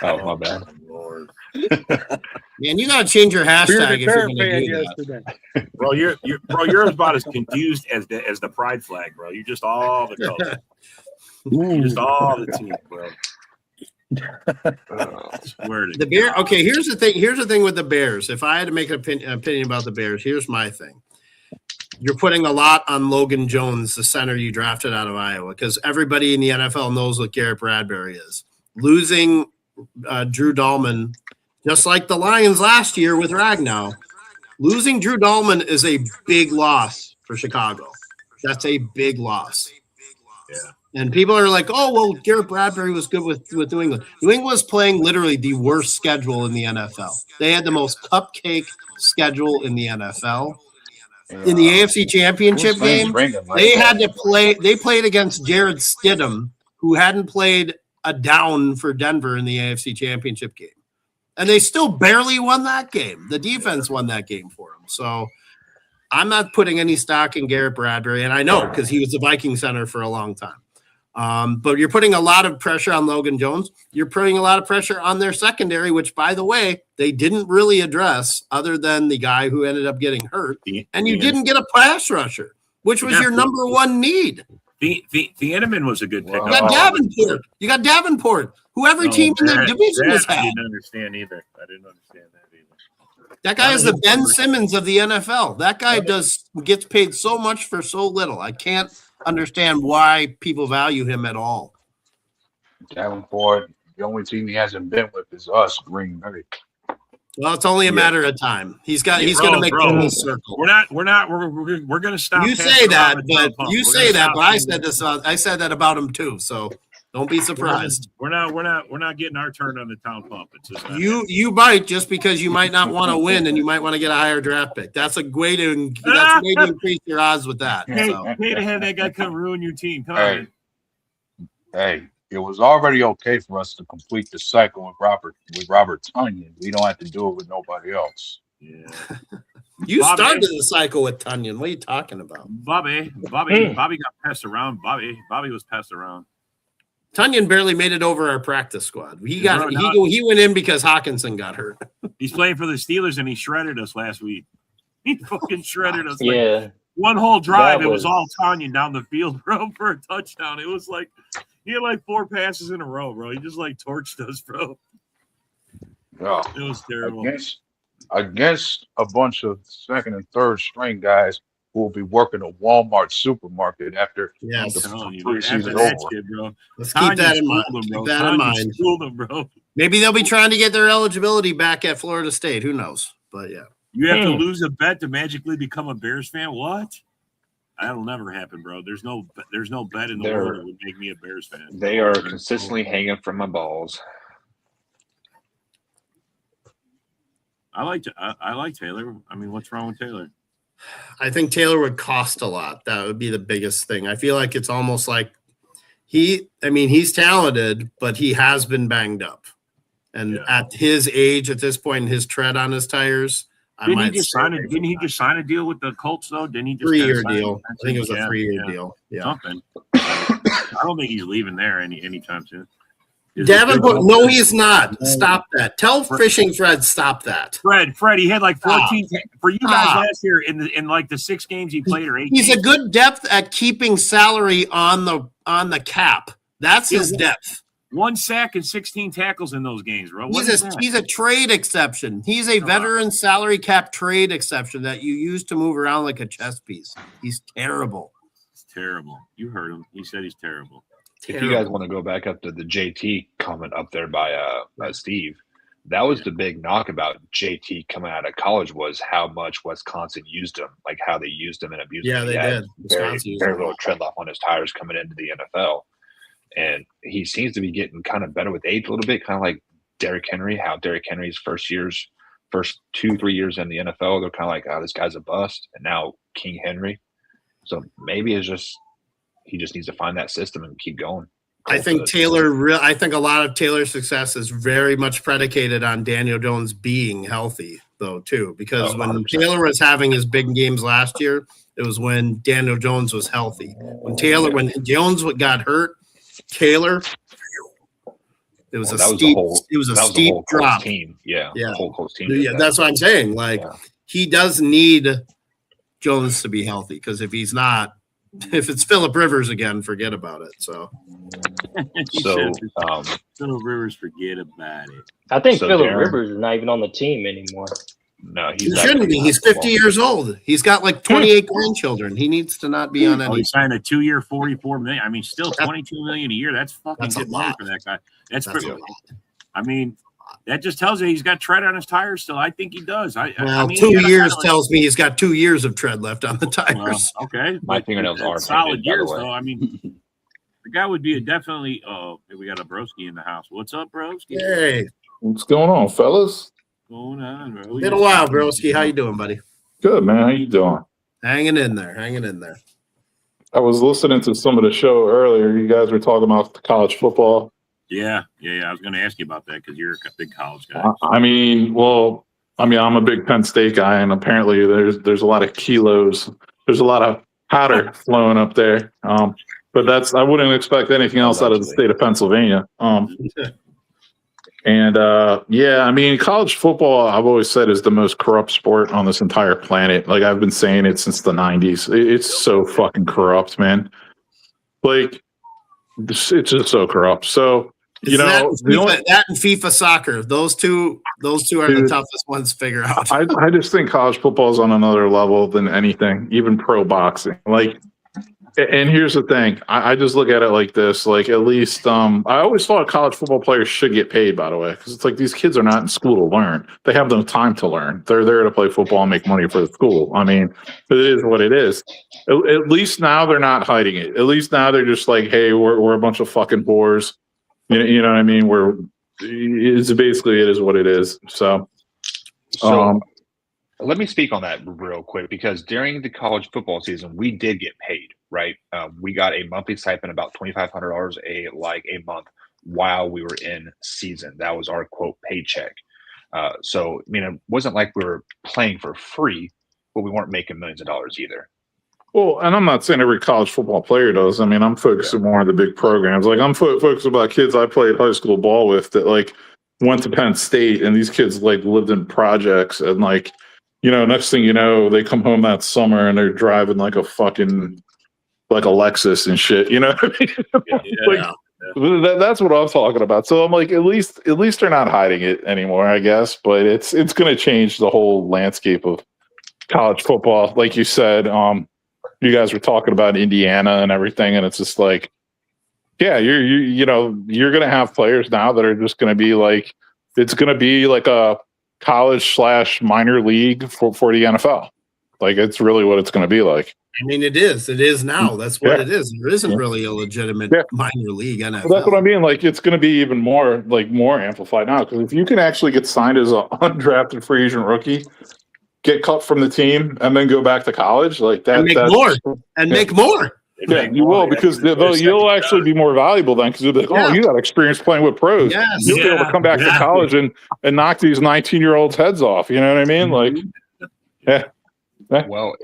S5: Oh, my bad.
S4: Lord.
S7: Man, you gotta change your hashtag if you're gonna do
S1: that.
S4: Bro, you're about as confused as the pride flag, bro. You're just all the colors. You're just all the team, bro.
S7: The Bear. Okay, here's the thing. Here's the thing with the Bears. If I had to make an opinion about the Bears, here's my thing. You're putting a lot on Logan Jones, the center you drafted out of Iowa, because everybody in the NFL knows what Garrett Bradbury is. Losing Drew Dahlman, just like the Lions last year with Ragnow, losing Drew Dahlman is a big loss for Chicago. That's a big loss.
S4: Yeah.
S7: And people are like, oh, well, Garrett Bradbury was good with New England. New England was playing literally the worst schedule in the NFL. They had the most cupcake schedule in the NFL. In the AFC Championship game, they had to play. They played against Jared Stidham, who hadn't played a down for Denver in the AFC Championship game, and they still barely won that game. The defense won that game for them. So I'm not putting any stock in Garrett Bradbury, and I know because he was the Viking center for a long time. But you're putting a lot of pressure on Logan Jones. You're putting a lot of pressure on their secondary, which, by the way, they didn't really address other than the guy who ended up getting hurt. And you didn't get a pass rusher, which was your number one need.
S4: The Eneman was a good pick.
S7: You got Davenport. You got Davenport, who every team in their division has had.
S4: I didn't understand that either.
S7: That guy is the Ben Simmons of the NFL. That guy gets paid so much for so little. I can't understand why people value him at all.
S5: Davenport, the only team he hasn't been with is us, Green Bay.
S7: Well, it's only a matter of time. He's going to make the whole circle.
S4: We're going to stop.
S7: You say that, but I said this. I said that about him too. So don't be surprised.
S4: We're not getting our turn on the town pump. It's just
S7: you might, just because you might not want to win and you might want to get a higher draft pick. That's a way to increase your odds with that.
S4: Pay to have that guy come ruin your team. Come on.
S5: Hey, it was already okay for us to complete the cycle with Robert Tonyan. We don't have to do it with nobody else.
S4: Yeah.
S7: You started the cycle with Tonyan. What are you talking about?
S4: Bobby got passed around. Bobby was passed around.
S7: Tonyan barely made it over our practice squad. He went in because Hawkinson got hurt.
S4: He's playing for the Steelers and he shredded us last week. He fucking shredded us.
S6: Yeah.
S4: One whole drive, it was all Tonyan down the field, bro, for a touchdown. It was like he had like 4 passes in a row, bro. He just like torched us, bro.
S5: Yeah.
S4: It was terrible.
S5: Against a bunch of second and third string guys who will be working a Walmart supermarket after the preseason over.
S4: Shit, bro.
S7: Let's keep that in mind.
S4: Bro.
S7: Maybe they'll be trying to get their eligibility back at Florida State. Who knows? But yeah.
S4: You have to lose a bet to magically become a Bears fan? What? That'll never happen, bro. There's no bet in the world that would make me a Bears fan.
S5: They are consistently hanging from my balls.
S4: I like Taylor. I mean, what's wrong with Taylor?
S7: I think Taylor would cost a lot. That would be the biggest thing. I feel like it's almost like he's talented, but he has been banged up. And at his age, at this point, in his tread on his tires,
S4: didn't he just sign a deal with the Colts though? Didn't he just
S7: 3-year deal? I think it was a 3-year deal. Yeah.
S4: Something. I don't think he's leaving there anytime soon.
S7: Davenport, no, he's not. Stop that. Tell Fishing Fred, stop that.
S4: Fred, he had like 14 for you guys last year in like the 6 games he played or 8.
S7: He's a good depth at keeping salary on the cap. That's his depth.
S4: 1 sack and 16 tackles in those games, bro.
S7: He's a trade exception. He's a veteran salary cap trade exception that you use to move around like a chess piece. He's terrible.
S4: It's terrible. You heard him. He said he's terrible.
S5: If you guys want to go back up to the JT comment up there by Steve, that was the big knock about JT coming out of college was how much Wisconsin used him, like how they used him and abused him.
S7: Yeah, they did.
S5: Very little tread left on his tires coming into the NFL. And he seems to be getting kind of better with age a little bit, kind of like Derrick Henry, how Derrick Henry's first 2-3 years in the NFL, they're kind of like, oh, this guy's a bust. And now King Henry. So maybe he just needs to find that system and keep going.
S7: I think I think a lot of Taylor's success is very much predicated on Daniel Jones being healthy, though, too. Because when Taylor was having his big games last year, it was when Daniel Jones was healthy. When Jones got hurt, Taylor, it was a steep drop.
S5: Team. Yeah, whole close team.
S7: Yeah, that's what I'm saying. Like he does need Jones to be healthy because if he's not, if it's Phillip Rivers again, forget about it. So
S4: Phillip Rivers, forget about it.
S6: I think Phillip Rivers is not even on the team anymore.
S5: No,
S7: he shouldn't be. He's 50 years old. He's got like 28 grandchildren. He needs to not be on any.
S4: He signed a 2-year, $44 million. I mean, still $22 million a year. That's fucking good money for that guy. That's pretty. I mean, that just tells you he's got tread on his tires still. I think he does.
S7: 2 years tells me he's got 2 years of tread left on the tires.
S4: Okay,
S5: my fingernails are
S4: solid years though. I mean, the guy would be definitely. Oh, we got a broski in the house. What's up, broski?
S7: Hey,
S8: what's going on, fellas?
S4: Going on, bro?
S7: Been a while, broski. How you doing, buddy?
S8: Good, man. How you doing?
S7: Hanging in there.
S8: I was listening to some of the show earlier. You guys were talking about the college football.
S4: Yeah. I was going to ask you about that because you're a big college guy.
S8: I'm a big Penn State guy, and apparently there's a lot of kilos. There's a lot of powder flowing up there. But but I wouldn't expect anything else out of the state of Pennsylvania. Yeah, I mean, college football, I've always said, is the most corrupt sport on this entire planet. Like, I've been saying it since the 90s. It's so fucking corrupt, man. Like, it's just so corrupt. So,
S7: that and FIFA soccer, those two are the toughest ones to figure out.
S8: I just think college football is on another level than anything, even pro boxing. Like, and here's the thing, I just look at it like this. Like, at least I always thought college football players should get paid, by the way, because it's like these kids are not in school to learn. They have no time to learn. They're there to play football and make money for the school. I mean, it is what it is. At least now they're not hiding it. At least now they're just like, hey, we're a bunch of fucking whores. You know what I mean? It is what it is. So
S5: let me speak on that real quick, because during the college football season, we did get paid, right? We got a monthly stipend, about $2,500 a month while we were in season. That was our quote paycheck. So, I mean, it wasn't like we were playing for free, but we weren't making millions of dollars either.
S8: Well, and I'm not saying every college football player does. I mean, I'm focusing more on the big programs. Like, I'm focused about kids I played high school ball with that, like, went to Penn State, and these kids, like, lived in projects, and, like, next thing you know, they come home that summer and they're driving like a fucking, like a Lexus and shit. You know what I mean? That's what I'm talking about. So I'm like, at least they're not hiding it anymore, I guess. But it's going to change the whole landscape of college football. Like you said, you guys were talking about Indiana and everything, and it's just like, yeah, you're going to have players now that are just going to be like, it's going to be like a college/minor league for the NFL. Like, it's really what it's going to be like.
S7: I mean, it is now. That's what it is. There isn't really a legitimate minor league NFL.
S8: Well, that's what I mean. Like, it's going to be even more amplified now, because if you can actually get signed as an undrafted free agent rookie, get cut from the team, and then go back to college, like that,
S7: make more.
S8: Yeah, you will, because you'll actually be more valuable then, because you'll be like, oh, you got experience playing with pros.
S7: Yes,
S8: you'll be able to come back to college and knock these 19-year-olds' heads off. You know what I mean? Like,
S5: Well,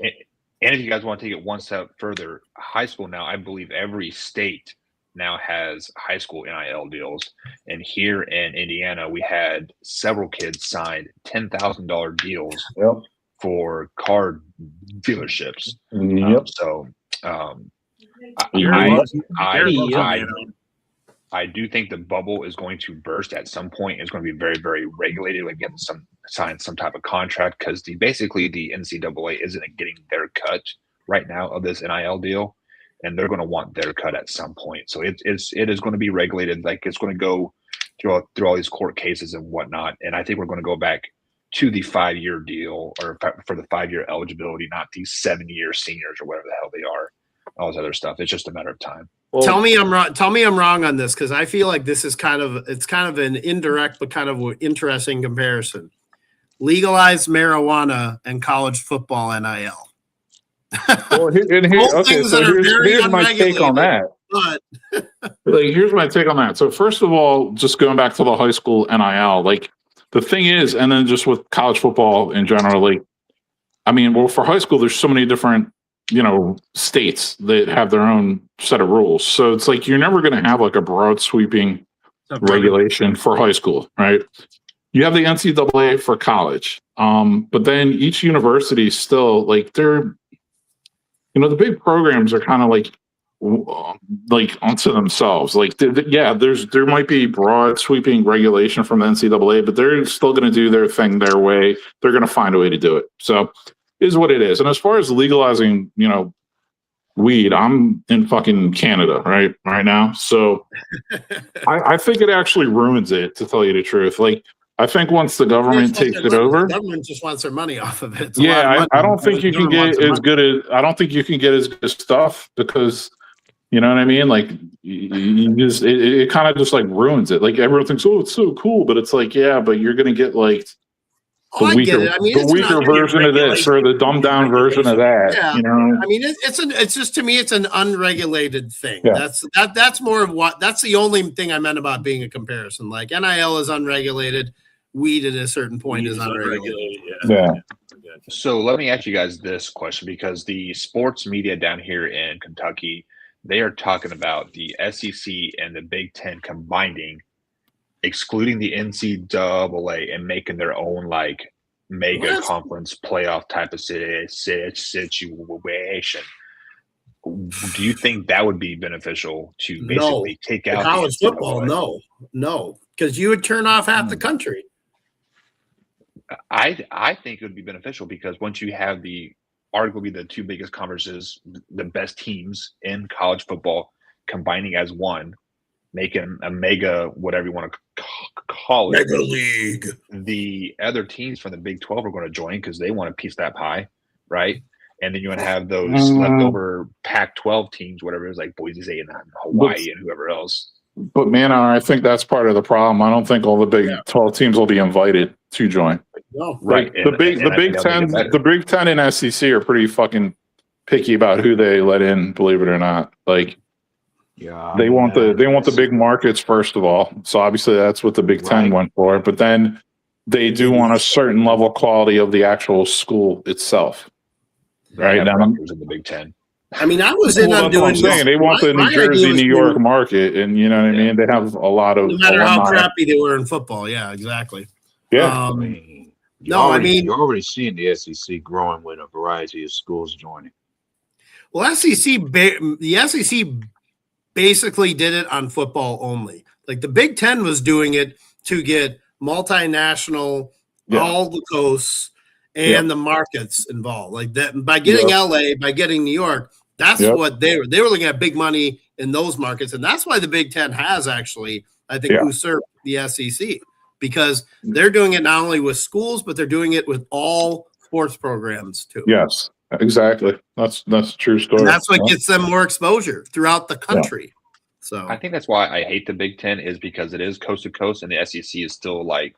S5: and if you guys want to take it one step further, high school now, I believe every state now has high school NIL deals. And here in Indiana, we had several kids sign $10,000 deals for car dealerships. I do think the bubble is going to burst at some point. It's going to be very, very regulated. Like, get sign some type of contract, because basically the NCAA isn't getting their cut right now of this NIL deal, and they're going to want their cut at some point. So it is going to be regulated. Like, it's going to go through all these court cases and whatnot. And I think we're going to go back to the 5-year deal, or for the 5-year eligibility, not these 7-year seniors or whatever the hell they are. All this other stuff. It's just a matter of time.
S7: Well, tell me I'm wrong on this, because I feel like this is kind of an indirect but kind of interesting comparison. Legalized marijuana and college football NIL.
S8: Well, here's my take on that.
S7: But
S8: here's my take on that. So first of all, just going back to the high school NIL, like, the thing is, and then just with college football in general, like, I mean, well, for high school, there's so many different states that have their own set of rules. So it's like, you're never going to have like a broad sweeping regulation for high school, right? You have the NCAA for college. But then each university still, like, they're, the big programs are kind of like onto themselves. Like, there might be broad sweeping regulation from the NCAA, but they're still going to do their thing their way. They're going to find a way to do it. So is what it is. And as far as legalizing, weed, I'm in fucking Canada right now. So I think it actually ruins it, to tell you the truth. Like, I think once the government takes it over,
S7: the government just wants their money off of it.
S8: I don't think you can get as good as good stuff, because you know what I mean? Like, it kind of just like ruins it. Like, everyone thinks, oh, it's so cool, but it's like, yeah, but you're gonna get like the weaker version of this, or the dumbed down version of that.
S7: Yeah. I mean, it's just, to me, it's an unregulated thing. Yeah. That's more of that's the only thing I meant about being a comparison. Like, NIL is unregulated, weed at a certain point is unregulated.
S8: Yeah.
S5: So let me ask you guys this question, because the sports media down here in Kentucky, they are talking about the SEC and the Big Ten combining, excluding the NCAA and making their own like mega conference playoff type of situation. Do you think that would be beneficial to basically take out
S7: college football? No, because you would turn off half the country.
S5: I think it would be beneficial because once you have arguably the two biggest conferences, the best teams in college football combining as one, making a mega, whatever you want to call it,
S7: mega league.
S5: The other teams from the Big 12 are going to join because they want a piece of that pie, right? And then you want to have those leftover Pac-12 teams, whatever it is, like Boise State and Hawaii and whoever else.
S8: But man, I think that's part of the problem. I don't think all the Big 12 teams will be invited to join.
S7: No,
S5: right.
S8: The Big Ten and SEC are pretty fucking picky about who they let in. Believe it or not, like they want the big markets first of all. So obviously that's what the Big Ten went for. But then they do want a certain level of quality of the actual school itself. Right now,
S5: in the Big Ten.
S7: I mean, I was in on doing.
S8: They want the New Jersey, New York market, and you know what I mean. They have a lot of.
S7: No matter how crappy they were in football, yeah, exactly.
S8: Yeah.
S7: You're
S9: already seeing the SEC growing with a variety of schools joining.
S7: Well, the SEC basically did it on football only. Like the Big Ten was doing it to get multinational, all the coasts. And the markets involved, like that, by getting LA, by getting New York, that's what they were looking at big money in those markets, and that's why the Big Ten has actually, I think, usurped the SEC because they're doing it not only with schools, but they're doing it with all sports programs too.
S8: Yes, exactly. That's a true story.
S7: And that's what gets them more exposure throughout the country. So
S5: I think that's why I hate the Big Ten is because it is coast to coast, and the SEC is still like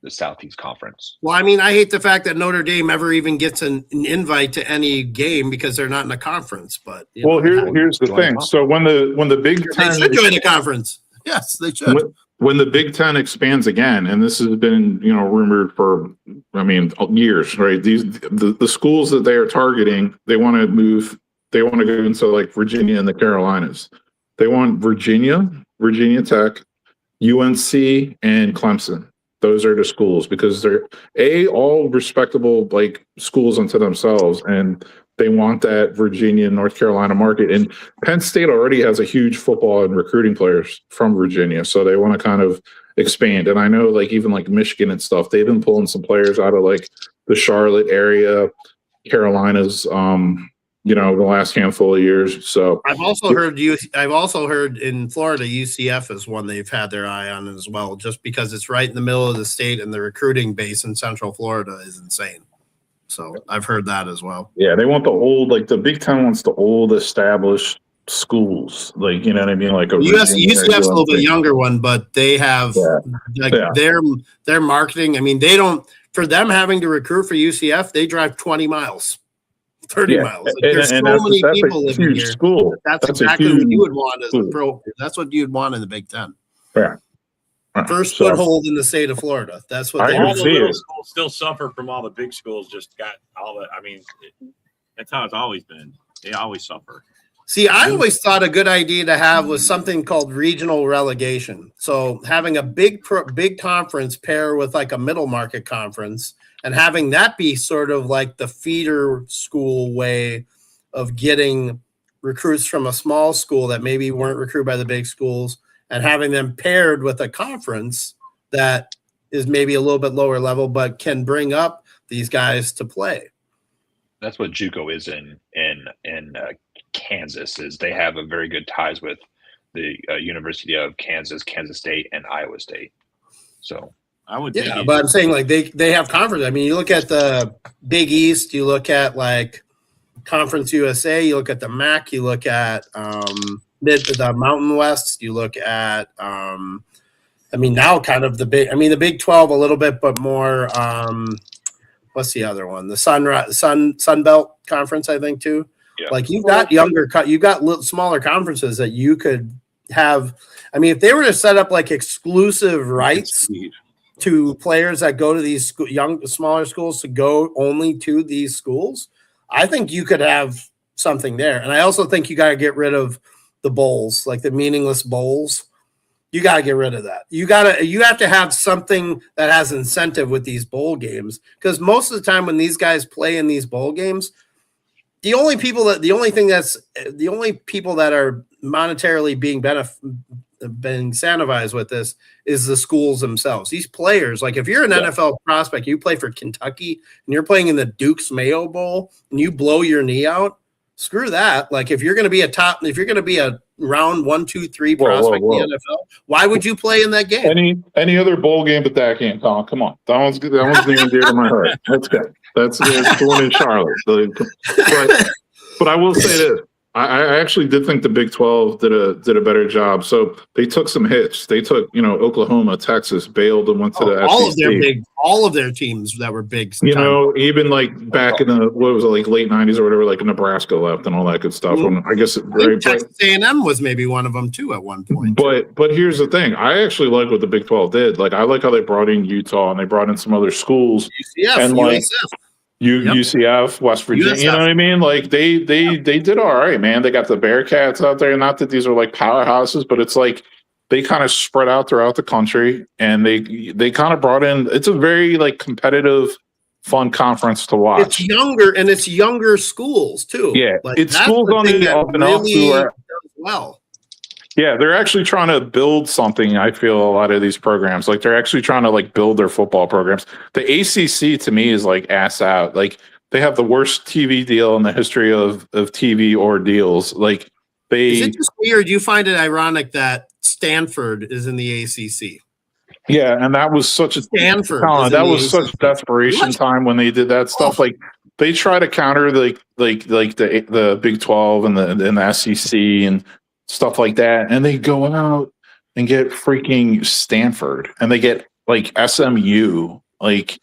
S5: the Southeast Conference.
S7: Well, I mean, I hate the fact that Notre Dame ever even gets an invite to any game because they're not in a conference. But
S8: here's the thing. So when the Big Ten
S7: should join the conference, yes, they should.
S8: When the Big Ten expands again, and this has been rumored for years, right? The schools that they are targeting, they want to move. They want to go into like Virginia and the Carolinas. They want Virginia Tech, UNC, and Clemson. Those are the schools because they're all respectable like schools unto themselves, and they want that Virginia and North Carolina market. And Penn State already has a huge football and recruiting players from Virginia, so they want to kind of expand. And I know like even like Michigan and stuff, they've been pulling some players out of like the Charlotte area, Carolinas, the last handful of years. So
S7: I've also heard in Florida, UCF is one they've had their eye on as well, just because it's right in the middle of the state and the recruiting base in Central Florida is insane. So I've heard that as well.
S8: Yeah, they want the old, like the Big Ten wants the old established schools, like you know what I mean, like a
S7: UCF's a little bit younger one, but they have their marketing. I mean, they don't for them having to recruit for UCF, they drive 20 miles. 30 miles. Like, there's so many people living here.
S8: School.
S7: That's exactly what you would want as a pro. That's what you'd want in the Big Ten.
S8: Yeah.
S7: First foothold in the state of Florida. That's what
S4: all the little schools still suffer from all the big schools. Just got all the. I mean, that's how it's always been. They always suffer.
S7: See, I always thought a good idea to have was something called regional relegation. So having a big conference pair with like a middle market conference, and having that be sort of like the feeder school way of getting recruits from a small school that maybe weren't recruited by the big schools, and having them paired with a conference that is maybe a little bit lower level, but can bring up these guys to play.
S5: That's what JUCO is in Kansas. Is they have a very good ties with the University of Kansas, Kansas State, and Iowa State. So
S4: I would,
S7: but I'm saying like they have conference. I mean, you look at the Big East, you look at like Conference USA, you look at the MAC, you look at the Mountain West, you look at now kind of the Big 12 a little bit, but more. What's the other one? The Sun Belt Conference, I think too. Yeah. Like you've got smaller conferences that you could have. I mean, if they were to set up like exclusive rights to players that go to these smaller schools to go only to these schools, I think you could have something there. And I also think you got to get rid of the bowls, like the meaningless bowls. You got to get rid of that. You have to have something that has incentive with these bowl games, because most of the time when these guys play in these bowl games, the only people that are monetarily being incentivized with this is the schools themselves. These players, like if you're an NFL prospect, you play for Kentucky and you're playing in the Duke's Mayo Bowl and you blow your knee out, screw that. Like if you're going to be a round 1, 2, 3 prospect in the NFL, why would you play in that game?
S8: Any other bowl game but that game, Colin? Come on, that one's near and dear to my heart. That's good. That's the one in Charlotte. But I will say this. I actually did think the Big 12 did a better job. So they took some hits. They took, Oklahoma, Texas, bailed and went to the SEC.
S7: All of their teams that were big.
S8: Even like back in the late 90s or whatever, like Nebraska left and all that good stuff.
S7: Mm-hmm.
S8: I guess
S7: Texas A&M was maybe one of them too at one point.
S8: But here's the thing. I actually like what the Big 12 did. Like I like how they brought in Utah and they brought in some other schools.
S7: UCF,
S8: and UCF, West Virginia,
S7: USF.
S8: You know what I mean? Like they did all right, man. They got the Bearcats out there. Not that these are like powerhouses, but it's like they kind of spread out throughout the country, and they kind of brought in. It's a very like competitive, fun conference to watch.
S7: It's younger schools too.
S8: Yeah,
S7: like,
S8: it's schools on the up and up too.
S7: Well.
S8: Yeah, they're actually trying to build something. I feel a lot of these programs, like they're actually trying to like build their football programs. The ACC to me is like ass out. Like they have the worst TV deal in the history of TV ordeals. Like
S7: is it just weird? You find it ironic that Stanford is in the ACC?
S8: Yeah, and that was such a
S7: Stanford.
S8: That was such desperation time when they did that stuff. Like they try to counter the Big 12 and the SEC and stuff like that, and they go out and get freaking Stanford, and they get like SMU, like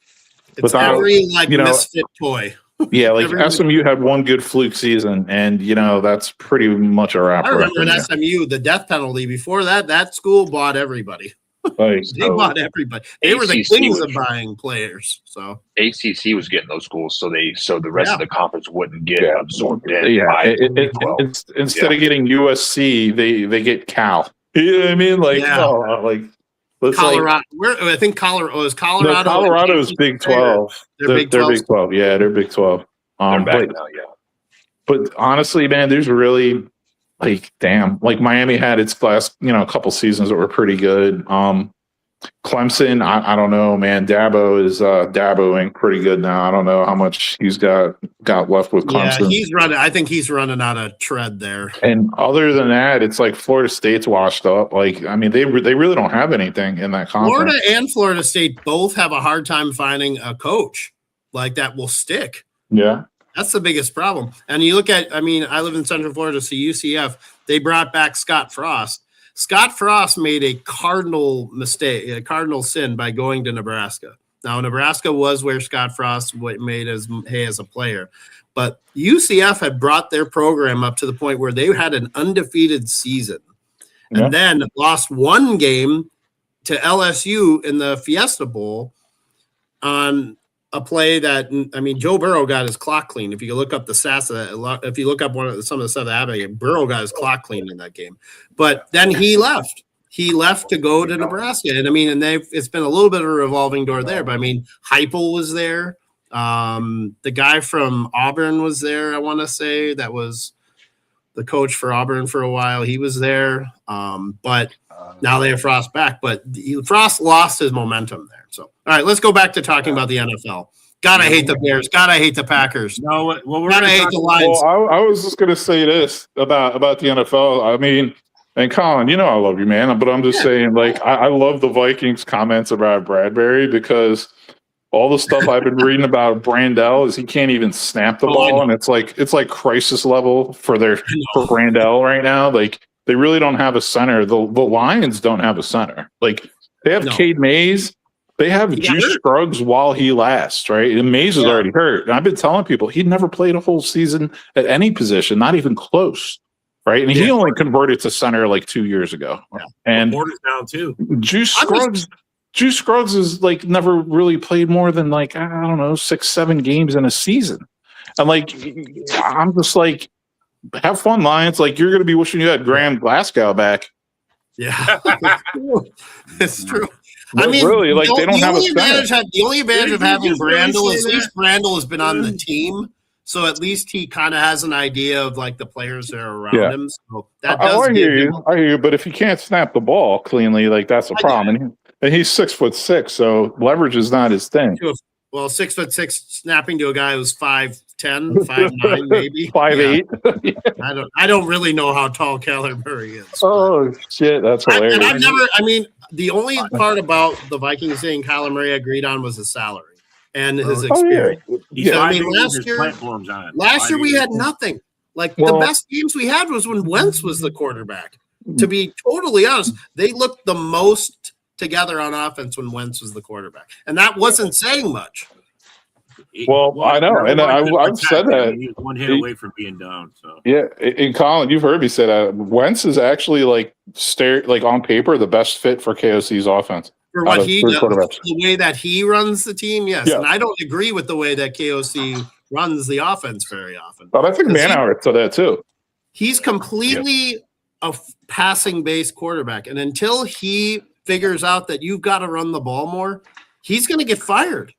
S7: it's without every misfit toy.
S8: Yeah, like SMU had one good fluke season, and that's pretty much a wrap.
S7: I remember in SMU the death penalty. Before that school bought everybody.
S8: Like,
S7: they bought everybody. They were the kings of buying players. So
S5: ACC was getting those schools, so the rest of the conference wouldn't get absorbed in.
S8: Yeah, instead of getting USC, they get Cal. You know what I mean? Like,
S7: Colorado. I think Colorado is Colorado.
S8: No, Colorado is Big 12. They're Big 12. Yeah, they're Big 12.
S5: They're back now. Yeah.
S8: But honestly, man, there's really. Like, damn, like Miami had its last, couple seasons that were pretty good. Clemson, I don't know, man. Dabo is daboing pretty good now. I don't know how much he's got left with Clemson.
S7: Yeah, he's running. I think he's running out of tread there.
S8: And other than that, it's like Florida State's washed up. Like, I mean, they really don't have anything in that conference.
S7: Florida and Florida State both have a hard time finding a coach like that will stick.
S8: Yeah.
S7: That's the biggest problem. And you look at, I live in Central Florida, so UCF, they brought back Scott Frost. Scott Frost made a cardinal mistake, a cardinal sin by going to Nebraska. Now, Nebraska was where Scott Frost made his hay as a player. But UCF had brought their program up to the point where they had an undefeated season. And then lost one game to LSU in the Fiesta Bowl on a play that, Joe Burrow got his clock clean. If you look up the stats of that, if you look up some of the stuff that happened, Burrow got his clock clean in that game. But then he left. He left to go to Nebraska. And it's been a little bit of a revolving door there. But Heupel was there. The guy from Auburn was there, I want to say. That was the coach for Auburn for a while. He was there. But now they have Frost back. But Frost lost his momentum there. So, all right, let's go back to talking about the NFL. Gotta hate the Bears. Gotta hate the Packers.
S4: No, well, we're
S8: gotta
S4: hate
S8: the Lions. Well, I was just gonna say this about the NFL. And Colin, I love you, man. But I'm just saying, like, I love the Vikings comments about Bradbury because all the stuff I've been reading about Brandel is he can't even snap the ball, and it's like crisis level for Brandel right now. Like they really don't have a center. The Lions don't have a center. Like they have Cade Mays. They have Juice Scruggs while he lasts, right? And Mays is already hurt. And I've been telling people he'd never played a whole season at any position, not even close, right? And he only converted to center like 2 years ago. Yeah. And
S4: Porter's down too.
S8: Juice Scruggs is like never really played more than 6-7 games in a season. And I'm just like, have fun, Lions. Like, you're going to be wishing you had Graham Glasgow back.
S7: Yeah, it's true. I
S8: But
S7: mean,
S8: really, like, they don't have a center.
S7: the only advantage of
S4: Did you
S7: having
S4: just really
S7: Brandel
S4: say
S7: is at least
S4: that?
S7: Brandel has been on the team, so at least he kind of has an idea of like the players that are around
S8: Yeah.
S7: him. So that
S8: Oh,
S7: does
S8: I
S7: give
S8: hear
S7: him.
S8: you. I hear you. But if he can't snap the ball cleanly, like, that's a
S7: I get
S8: problem. And he's 6'6", so leverage is not his thing.
S7: Well, 6'6" snapping to a guy who's 5'10", 5'9", maybe
S8: 5'8".
S7: Yeah. I don't really know how tall Kyler Murray is.
S8: Oh shit, that's hilarious.
S7: And I've never. I mean, the only part about the Vikings saying Kyler Murray agreed on was his salary and his experience.
S4: He's
S7: I mean,
S4: 5'8" with
S7: last
S4: his
S7: year-
S4: platforms on it.
S7: Last year we
S4: 5'8".
S7: had nothing. Like
S8: Well-
S7: the best games we had was when Wentz was the quarterback. To be totally honest, they looked the most together on offense when Wentz was the quarterback, and that wasn't saying much.
S8: Well, I know, and I've said that.
S4: He was one hit away from being down. So
S8: Yeah, in Colin, you've heard me say that Wentz is actually like on paper the best fit for KOC's offense.
S7: For
S8: out
S7: what
S8: of
S7: he
S8: three
S7: does,
S8: quarterbacks.
S7: the way that he runs the team, yes.
S8: Yeah.
S7: And I don't agree with the way that KOC runs the offense very often.
S8: But I think
S7: Because
S8: Manhauer said that too.
S7: He's completely a passing-based quarterback, and until he figures out that you've got to run the ball more, he's going to get fired.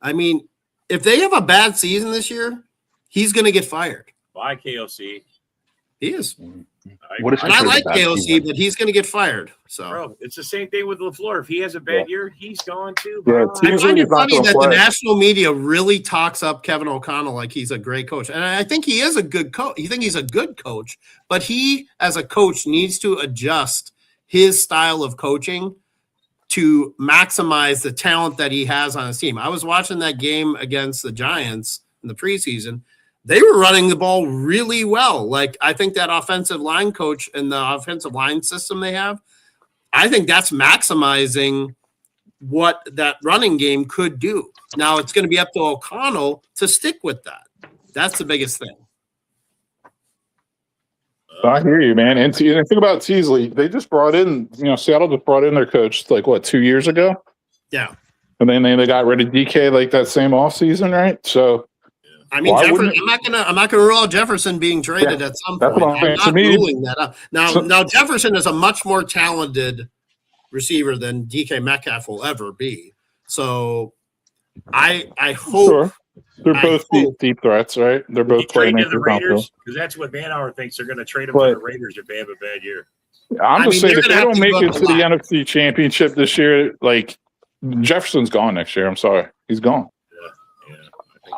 S7: I mean, if they have a bad season this year, he's going to get fired.
S4: by KOC.
S7: He is.
S5: What is
S7: And I
S5: considered a
S7: like
S5: bad
S7: KOC,
S5: season?
S7: but he's going to get fired. So
S4: Bro, it's the same thing with LaFleur. If he has a bad year, he's gone too.
S8: Yeah,
S4: Bro.
S7: I
S8: Usually
S7: find
S8: he's
S7: it
S8: not
S7: funny
S8: gonna
S7: that the
S8: play.
S7: national media really talks up Kevin O'Connell like he's a great coach. And I think he is a good coach. You think he's a good coach, but he, as a coach, needs to adjust his style of coaching to maximize the talent that he has on his team. I was watching that game against the Giants in the preseason. They were running the ball really well. Like, I think that offensive line coach and the offensive line system they have, I think that's maximizing what that running game could do. Now it's going to be up to O'Connell to stick with that. That's the biggest thing.
S8: I hear you, man. And think about Teasley. They just brought in, Seattle just brought in their coach 2 years ago?
S7: Yeah.
S8: And then they got rid of DK like that same offseason, right? So
S7: I mean,
S8: why
S7: Jefferson,
S8: wouldn't
S7: I'm not gonna rule out Jefferson being traded at some
S8: that's
S7: point.
S8: what I'm saying.
S7: I'm
S8: To
S7: not
S8: me-
S7: ruling that out. Now Jefferson is a much more talented receiver than DK Metcalf will ever be. So I hope
S8: sure. They're
S7: I
S8: both
S7: hope-
S8: deep threats, right? They're both
S4: He traded to the
S8: playmakers. out there.
S4: Raiders because that's what Manhauer thinks they're going to trade him to the Raiders if they have a bad year.
S8: I'm
S7: I
S8: just
S7: mean,
S8: saying,
S7: they're
S8: if they
S7: gonna have
S8: don't
S7: to
S8: make
S7: give
S8: it
S7: up a
S8: to the
S7: lot.
S8: NFC Championship this year, Jefferson's gone next year. I'm sorry. He's gone.
S4: Yeah.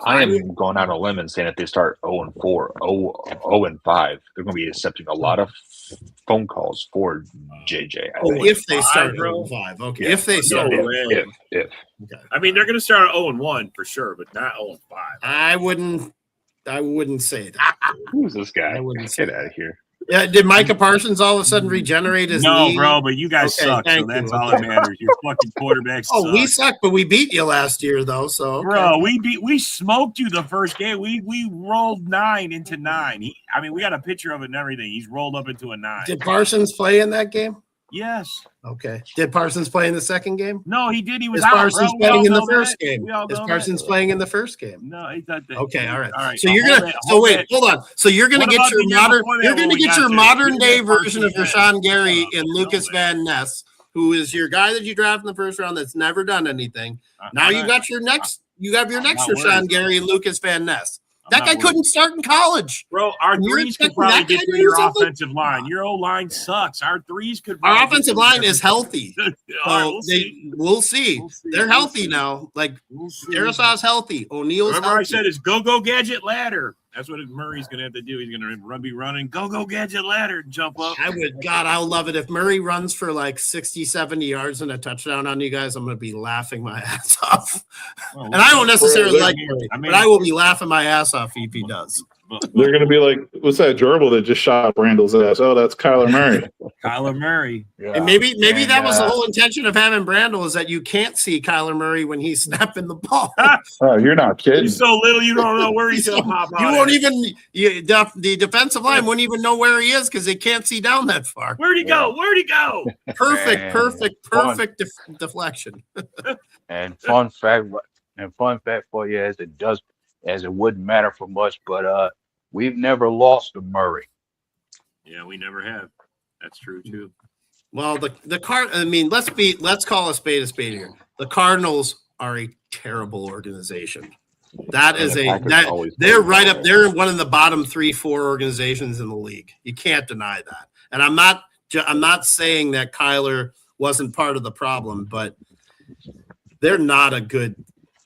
S5: I am going out on a limb and saying if they start 0-4, 0-5, they're going to be accepting a lot of phone calls for JJ. I think.
S7: if they start
S4: bro.
S7: 0-5. Okay.
S5: Yeah.
S7: If they
S4: No
S7: start,
S4: way.
S5: If.
S4: I mean, they're going to start at 0-1 for sure, but not 0-5.
S7: I wouldn't say that.
S5: Who's this guy?
S7: I wouldn't say
S5: Get out of here.
S7: Yeah, did Micah Parsons all of a sudden regenerate his
S4: No,
S7: knee?
S4: bro, but you guys
S7: Okay,
S4: suck, so
S7: thank
S4: that's
S7: you.
S4: all that matters. Your fucking quarterbacks
S7: Oh, we
S4: suck.
S7: suck, but we beat you last year, though. So, okay.
S4: Bro, we smoked you the first game. We rolled 9 into 9. We got a picture of it and everything. He's rolled up into a 9.
S7: Did Parsons play in that game?
S4: Yes.
S7: Okay. Did Parsons play in the second game?
S4: No, he did. He was
S7: Is
S4: out.
S7: Parsons
S4: bro. We all
S7: playing in the
S4: know
S7: first
S4: that.
S7: game?
S4: We all
S7: Is
S4: know
S7: Parsons
S4: that.
S7: playing in the first game?
S4: No, he thought that.
S7: Okay, all right.
S4: All right.
S7: So you're
S4: hold
S7: gonna.
S4: that-
S7: So
S4: hold
S7: wait,
S4: that.
S7: hold on. So you're gonna
S4: What
S7: get
S4: about
S7: your
S4: the year
S7: modern.
S4: before that
S7: You're
S4: when
S7: gonna
S4: we
S7: get
S4: got
S7: your
S4: there?
S7: modern
S4: You
S7: day
S4: didn't
S7: version of
S4: Parsons
S7: Rashawn Gary
S4: yet.
S7: and
S4: No
S7: Lucas
S4: way.
S7: Van Ness, who is your guy that you draft in the first round that's never done anything. Now you got your next. You have your next
S4: not
S7: Rashawn
S4: worried.
S7: Gary and Lucas Van Ness.
S4: I'm
S7: That
S4: not
S7: guy
S4: worried.
S7: couldn't start in college.
S4: Bro, our
S7: And you're
S4: threes could
S7: expecting
S4: probably
S7: that guy
S4: get
S7: to
S4: through
S7: do
S4: your
S7: something?
S4: offensive line. Your O line sucks. Our threes could.
S7: Our
S4: probably
S7: offensive
S4: get
S7: line
S4: through
S7: is healthy.
S4: All right,
S7: So
S4: we'll see.
S7: we'll see.
S4: We'll see.
S7: They're
S4: We'll
S7: healthy
S4: see.
S7: now. Like
S4: We'll see.
S7: Darasaw's healthy. O'Neal's
S4: Remember,
S7: healthy.
S4: I said it's go gadget ladder. That's what Murray's going to have to do. He's going to be running go gadget ladder and jump up.
S7: I'll love it. If Murray runs for like 60, 70 yards and a touchdown on you guys, I'm going to be laughing my ass off.
S4: Well,
S7: And I don't necessarily
S4: well,
S7: like Murray, but I will be laughing my ass off if he does.
S8: They're going to be like, what's that gerbil that just shot Randall's ass? Oh, that's Kyler Murray.
S4: Kyler Murray.
S7: And maybe that was the whole intention of having Brandel is that you can't see Kyler Murray when he's snapping the ball.
S8: Oh, you're not kidding.
S4: He's so little, you don't know where he's going to pop out.
S7: You won't even the defensive line wouldn't even know where he is because they can't see down that far.
S4: Where'd he go? Where'd he go?
S7: Perfect deflection.
S9: And fun fact for you, as it wouldn't matter for much, but We've never lost to Murray.
S4: Yeah, we never have. That's true too.
S7: Well, I mean, let's call a spade here. The Cardinals are a terrible organization. That
S5: And
S7: is
S5: the Packers always
S7: they're
S5: play
S7: right
S5: well.
S7: up. They're one of the bottom 3-4 organizations in the league. You can't deny that. And I'm not saying that Kyler wasn't part of the problem, but they're not a good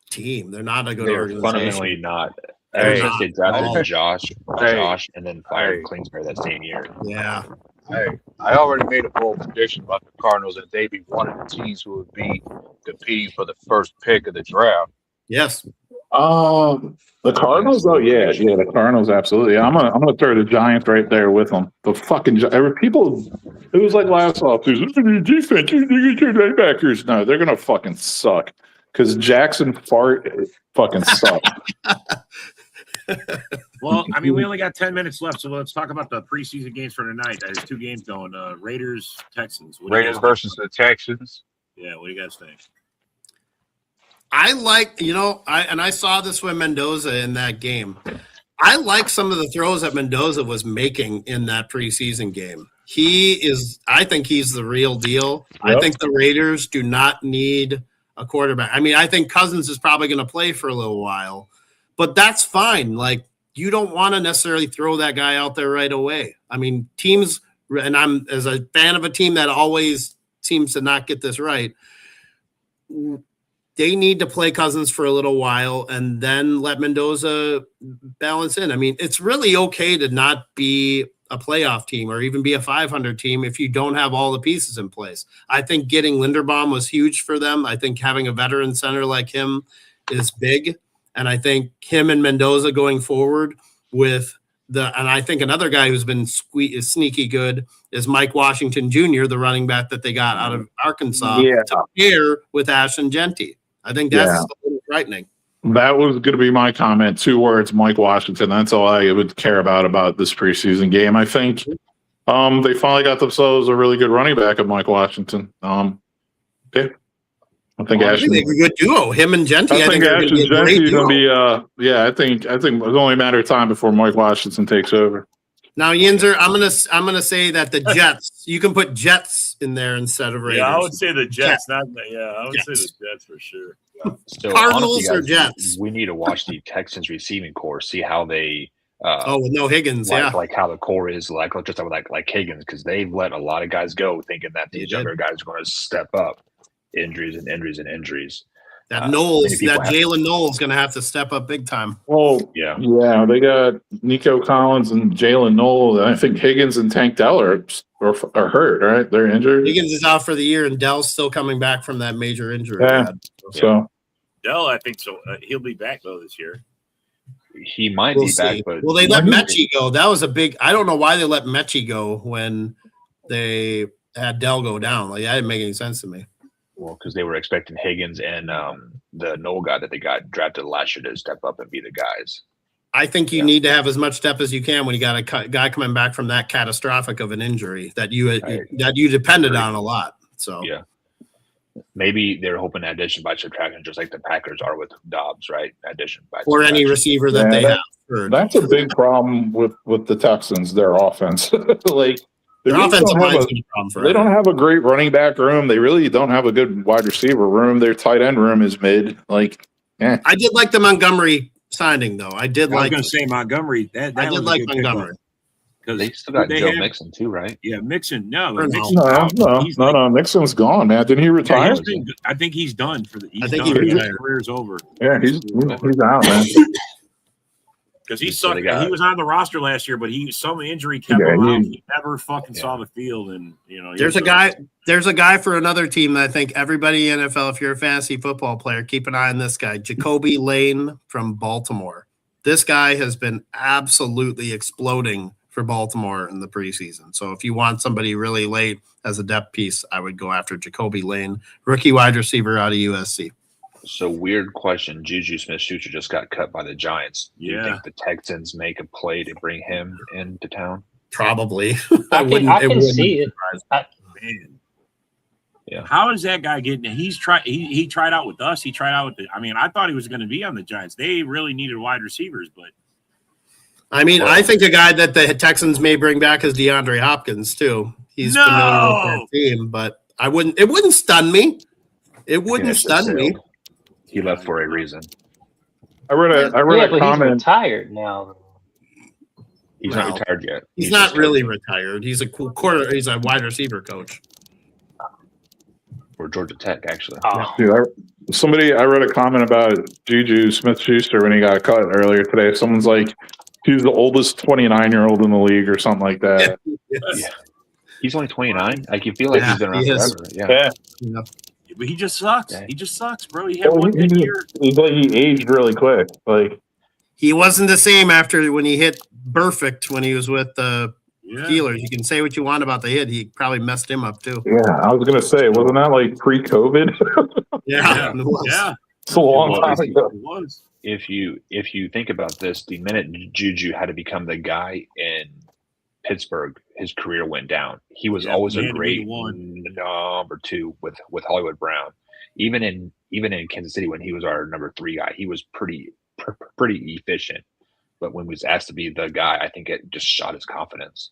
S7: team. They're not a good
S5: They're
S7: organization.
S5: fundamentally not.
S7: They're
S5: Ever since
S7: not
S5: they drafted
S7: at all.
S5: Josh, and then fired Klingsbury that same year.
S7: Yeah.
S9: Hey, I already made a bold prediction about the Cardinals that they'd be one of the teams who would be competing for the first pick of the draft.
S7: Yes.
S8: The Cardinals, the Cardinals, absolutely. I'm gonna throw the Giants right there with them. The fucking people. It was like last offseason. Defense, you linebackers. No, they're gonna fucking suck because Jackson Fart fucking suck.
S4: Well, I mean, we only got 10 minutes left, so let's talk about the preseason games for tonight. There's 2 games going. Raiders, Texans.
S9: Raiders versus the Texans.
S4: Yeah, what do you guys think?
S7: I like, I saw this with Mendoza in that game. I like some of the throws that Mendoza was making in that preseason game. I think he's the real deal. Yep. I think the Raiders do not need a quarterback. I mean, I think Cousins is probably going to play for a little while, but that's fine. Like, you don't want to necessarily throw that guy out there right away. I mean, teams, and I'm as a fan of a team that always seems to not get this right, they need to play Cousins for a little while and then let Mendoza balance in. I mean, it's really okay to not be a playoff team or even be a 500 team if you don't have all the pieces in place. I think getting Linderbaum was huge for them. I think having a veteran center like him is big. And I think him and Mendoza going forward and I think another guy who's been sneaky good is Mike Washington Jr., the running back that they got out of Arkansas to pair with Ashton Genty. I think that's a little frightening.
S8: That was going to be my comment. 2 words, Mike Washington. That's all I would care about this preseason game. I think they finally got themselves a really good running back of Mike Washington. I think
S7: they're a good duo. Him and Genty.
S8: I think Ashton Genty is going to be. I think it's only a matter of time before Mike Washington takes over.
S7: Now, Yinzer, I'm gonna say that the Jets. You can put Jets in there instead of Raiders.
S4: Yeah, I would say the Jets. I would say the Jets for sure.
S5: So
S7: Cardinals
S5: honestly, guys,
S7: or Jets?
S5: We need to watch the Texans receiving core, see how they.
S7: With no Higgins,
S5: like how the core is like Higgins, because they've let a lot of guys go, thinking that these younger guys are going to step up. Injuries.
S7: That Jalen Knowles is going to have to step up big time.
S8: Well, yeah, they got Nico Collins and Jalen Knowles. I think Higgins and Tank Dell are hurt, right? They're injured.
S7: Higgins is out for the year, and Dell's still coming back from that major injury.
S8: Yeah. So
S4: Dell, I think so. He'll be back though this year.
S5: He might be back, but
S7: they let Mechie go. That was a big. I don't know why they let Mechie go when they had Dell go down. Like, that didn't make any sense to me.
S5: Well, because they were expecting Higgins and the Knoll guy that they got drafted last year to step up and be the guys.
S7: I think you need to have as much depth as you can when you got a guy coming back from that catastrophic of an injury that you depended on a lot. So
S5: yeah, maybe they're hoping addition by subtraction, just like the Packers are with Dobbs, right? Addition by
S7: or any receiver that they have.
S8: That's a big problem with the Texans. Their offense, like. They don't have a great running back room. They really don't have a good wide receiver room. Their tight end room is mid.
S7: I did like the Montgomery signing, though. I was
S4: going to say Montgomery. I
S7: did like Montgomery.
S5: Because they still got Joe Mixon too, right?
S4: Yeah, Mixon. No,
S8: Mixon's gone, man. Didn't he retire?
S4: I think he's done for the.
S7: I think his
S4: career's over.
S8: Yeah, he's out, man.
S4: Because he sucked. He was on the roster last year, but some injury kept him out. He never fucking saw the field, and
S7: there's a guy for another team that I think everybody in NFL, if you're a fantasy football player, keep an eye on this guy, Jacoby Lane from Baltimore. This guy has been absolutely exploding for Baltimore in the preseason. So if you want somebody really late as a depth piece, I would go after Jacoby Lane, rookie wide receiver out of USC.
S5: So weird question. Juju Smith-Schuster just got cut by the Giants. Do you think the Texans make a play to bring him into town?
S7: Probably.
S6: I can see it.
S5: Yeah.
S4: How is that guy getting? He tried out with us. He tried out with I thought he was going to be on the Giants. They really needed wide receivers, but
S7: I mean, I think a guy that the Texans may bring back is DeAndre Hopkins too. He's familiar with their team, but it wouldn't stun me. It wouldn't stun me.
S5: He left for a reason.
S8: I read a
S6: but
S8: comment.
S6: he's retired now.
S5: He's not retired yet.
S7: He's not really retired. He's he's a wide receiver coach.
S5: Or Georgia Tech, actually.
S8: Dude, I read a comment about Juju Smith-Schuster when he got cut earlier today. Someone's like, he's the oldest 29-year-old in the league or something like that.
S5: Yeah. He's only 29. Like, you feel like he's been around forever. Yeah.
S4: But he just sucks. Yeah. He just sucks, bro. He had one good year.
S8: He's like, he aged really quick. Like,
S7: he wasn't the same after when he hit perfect when he was with the Steelers. You can say what you want about the hit. He probably messed him up too.
S8: Yeah, I was gonna say, wasn't that like pre-COVID?
S7: Yeah.
S8: It's a long time ago.
S4: It was.
S5: If you think about this, the minute Juju had to become the guy in Pittsburgh, his career went down. He was always a great number 2 with Hollywood Brown. Even in Kansas City when he was our number 3 guy, he was pretty efficient. But when he was asked to be the guy, I think it just shot his confidence.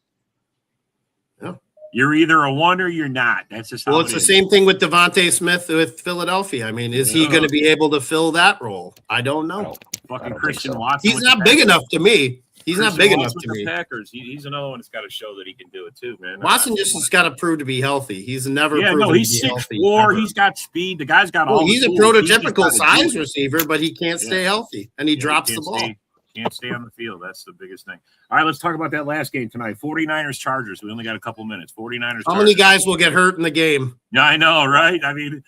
S7: Yeah.
S4: You're either a 1 or you're not. That's just how
S7: it's the same thing with Devontae Smith with Philadelphia. I mean, is he going to be able to fill that role? I don't know.
S4: Fucking Christian Watson.
S7: He's not big enough to me. He's not big enough to me.
S4: Packers. He's another one that's got to show that he can do it too, man.
S7: Watson just has got to prove to be healthy. He's never proven
S4: no, he's
S7: to be healthy.
S4: 6'4". He's got speed. The guy's got all.
S7: He's a prototypical size receiver, but he can't stay healthy, and he drops the ball.
S4: Can't stay on the field. That's the biggest thing. All right, let's talk about that last game tonight. 49ers Chargers. We only got a couple minutes. 49ers.
S7: How many guys will get hurt in the game?
S4: Yeah, I know, right? I mean,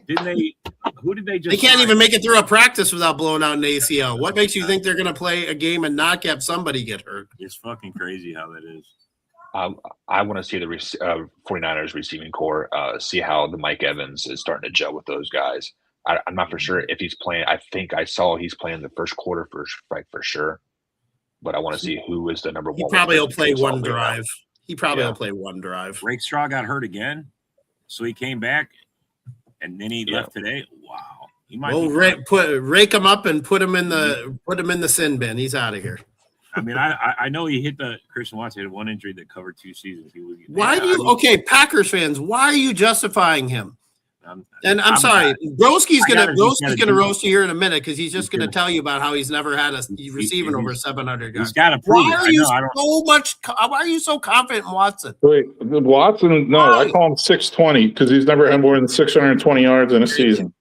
S4: didn't they? Who did they just?
S7: They can't even make it through a practice without blowing out an ACL. What makes you think they're going to play a game and not have somebody get hurt?
S4: It's fucking crazy how that is.
S5: I want to see the 49ers receiving core, see how the Mike Evans is starting to gel with those guys. I'm not for sure if he's playing. I think I saw he's playing the first quarter for sure. But I want to see who is the number 1.
S7: He probably will play one drive. Will play one drive.
S4: Rakestraw got hurt again, so he came back, and then he left today. Wow, he might.
S7: Rake him up and put him in the sin bin. He's out of here.
S4: I mean, I know he hit the Christian Watson had one injury that covered 2 seasons.
S7: Packers fans? Why are you justifying him? I'm sorry, Broski's gonna roast you here in a minute because he's just gonna tell you about how he's never had a receiving over 700 yards.
S4: He's got to prove
S7: Why are you so confident in Watson?
S8: Wait, Watson? No, I call him 620 because he's never had more than 620 yards in a season.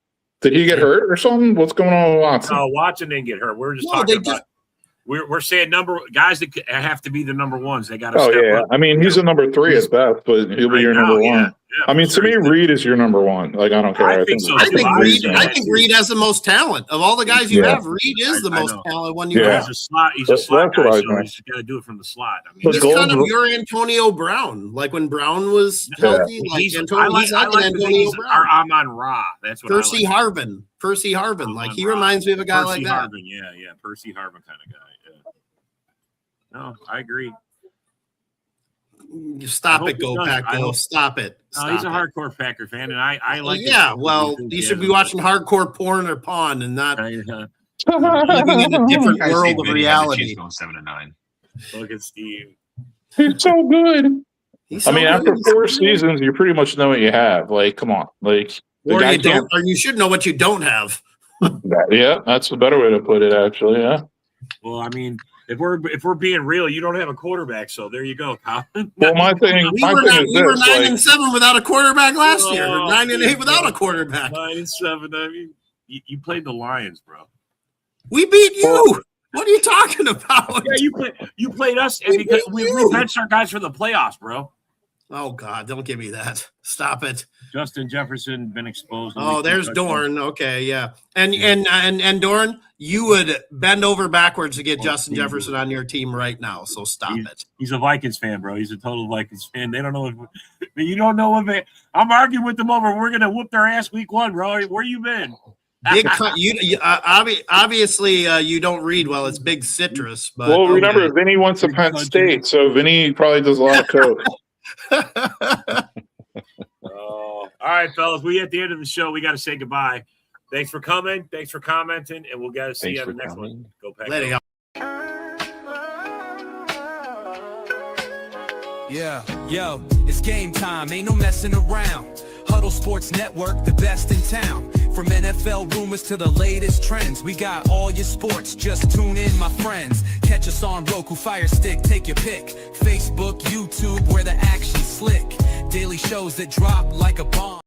S8: Did he get hurt or something? What's going on with Watson?
S4: No, Watson didn't get hurt. We're just talking about. We're saying guys that have to be the number 1s. They got to.
S8: Oh yeah, up. I mean he's a number 3 at best, but he'll be your number 1. Yeah, I mean, to me, Reed is your number 1. Like I don't care.
S4: I think so.
S7: I think Reed has the most talent of all the guys you have. Reed is the most talented one you have.
S4: He's a slot guy, so he's got to do it from the slot. I mean,
S7: he's kind of your Antonio Brown. Like when Brown was healthy, he's like Antonio Brown.
S4: I'm on Ra. That's what
S7: Percy Harvin. Percy Harvin. Like he reminds me of a guy like that.
S4: Yeah, Percy Harvin kind of guy. No, I agree.
S7: Stop it, go Pack, go! Stop it.
S4: He's a hardcore Packer fan, and I like.
S7: Yeah, well, you should be watching hardcore porn or pawn, and not living in a different world of reality.
S5: 7-9.
S4: Look at Steve.
S8: He's so good. After 4 seasons, you pretty much know what you have. Like, come on, like,
S7: or you don't, or you should know what you don't have.
S8: Yeah, that's a better way to put it. Actually, yeah.
S4: Well, I mean. If we're being real, you don't have a quarterback, so there you go, Colin.
S8: Well, my thing is
S7: we were 9-7 without a quarterback last year. 9-8 without a quarterback.
S4: 9-7. I mean, you played the Lions, bro.
S7: We beat you. What are you talking about?
S4: Yeah, you played us because we benched our guys for the playoffs, bro.
S7: Oh God, don't give me that. Stop it.
S4: Justin Jefferson been exposed.
S7: Oh, there's Dorn. Okay, yeah. And Dorn, you would bend over backwards to get Justin Jefferson on your team right now. So stop it.
S4: He's a Vikings fan, bro. He's a total Vikings fan. They don't know you don't know if I'm arguing with them over. We're gonna whoop their ass week 1, bro. Where you been?
S7: Obviously, you don't read well. It's Big Citrus. But
S8: well, remember, Vinny went to Penn State, so Vinny probably does a lot of coke.
S4: All right, fellas. We at the end of the show. We got to say goodbye. Thanks for coming. Thanks for commenting, and we'll see you on the next one. Go Pack.
S7: Later, y'all.
S2: Yeah, yo, it's game time, ain't no messing around. Huddle Sports Network, the best in town. From NFL rumors to the latest trends, we got all your sports, just tune in, my friends. Catch us on Roku, Fire Stick, take your pick. Facebook, YouTube, where the action's slick. Daily shows that drop like a bomb.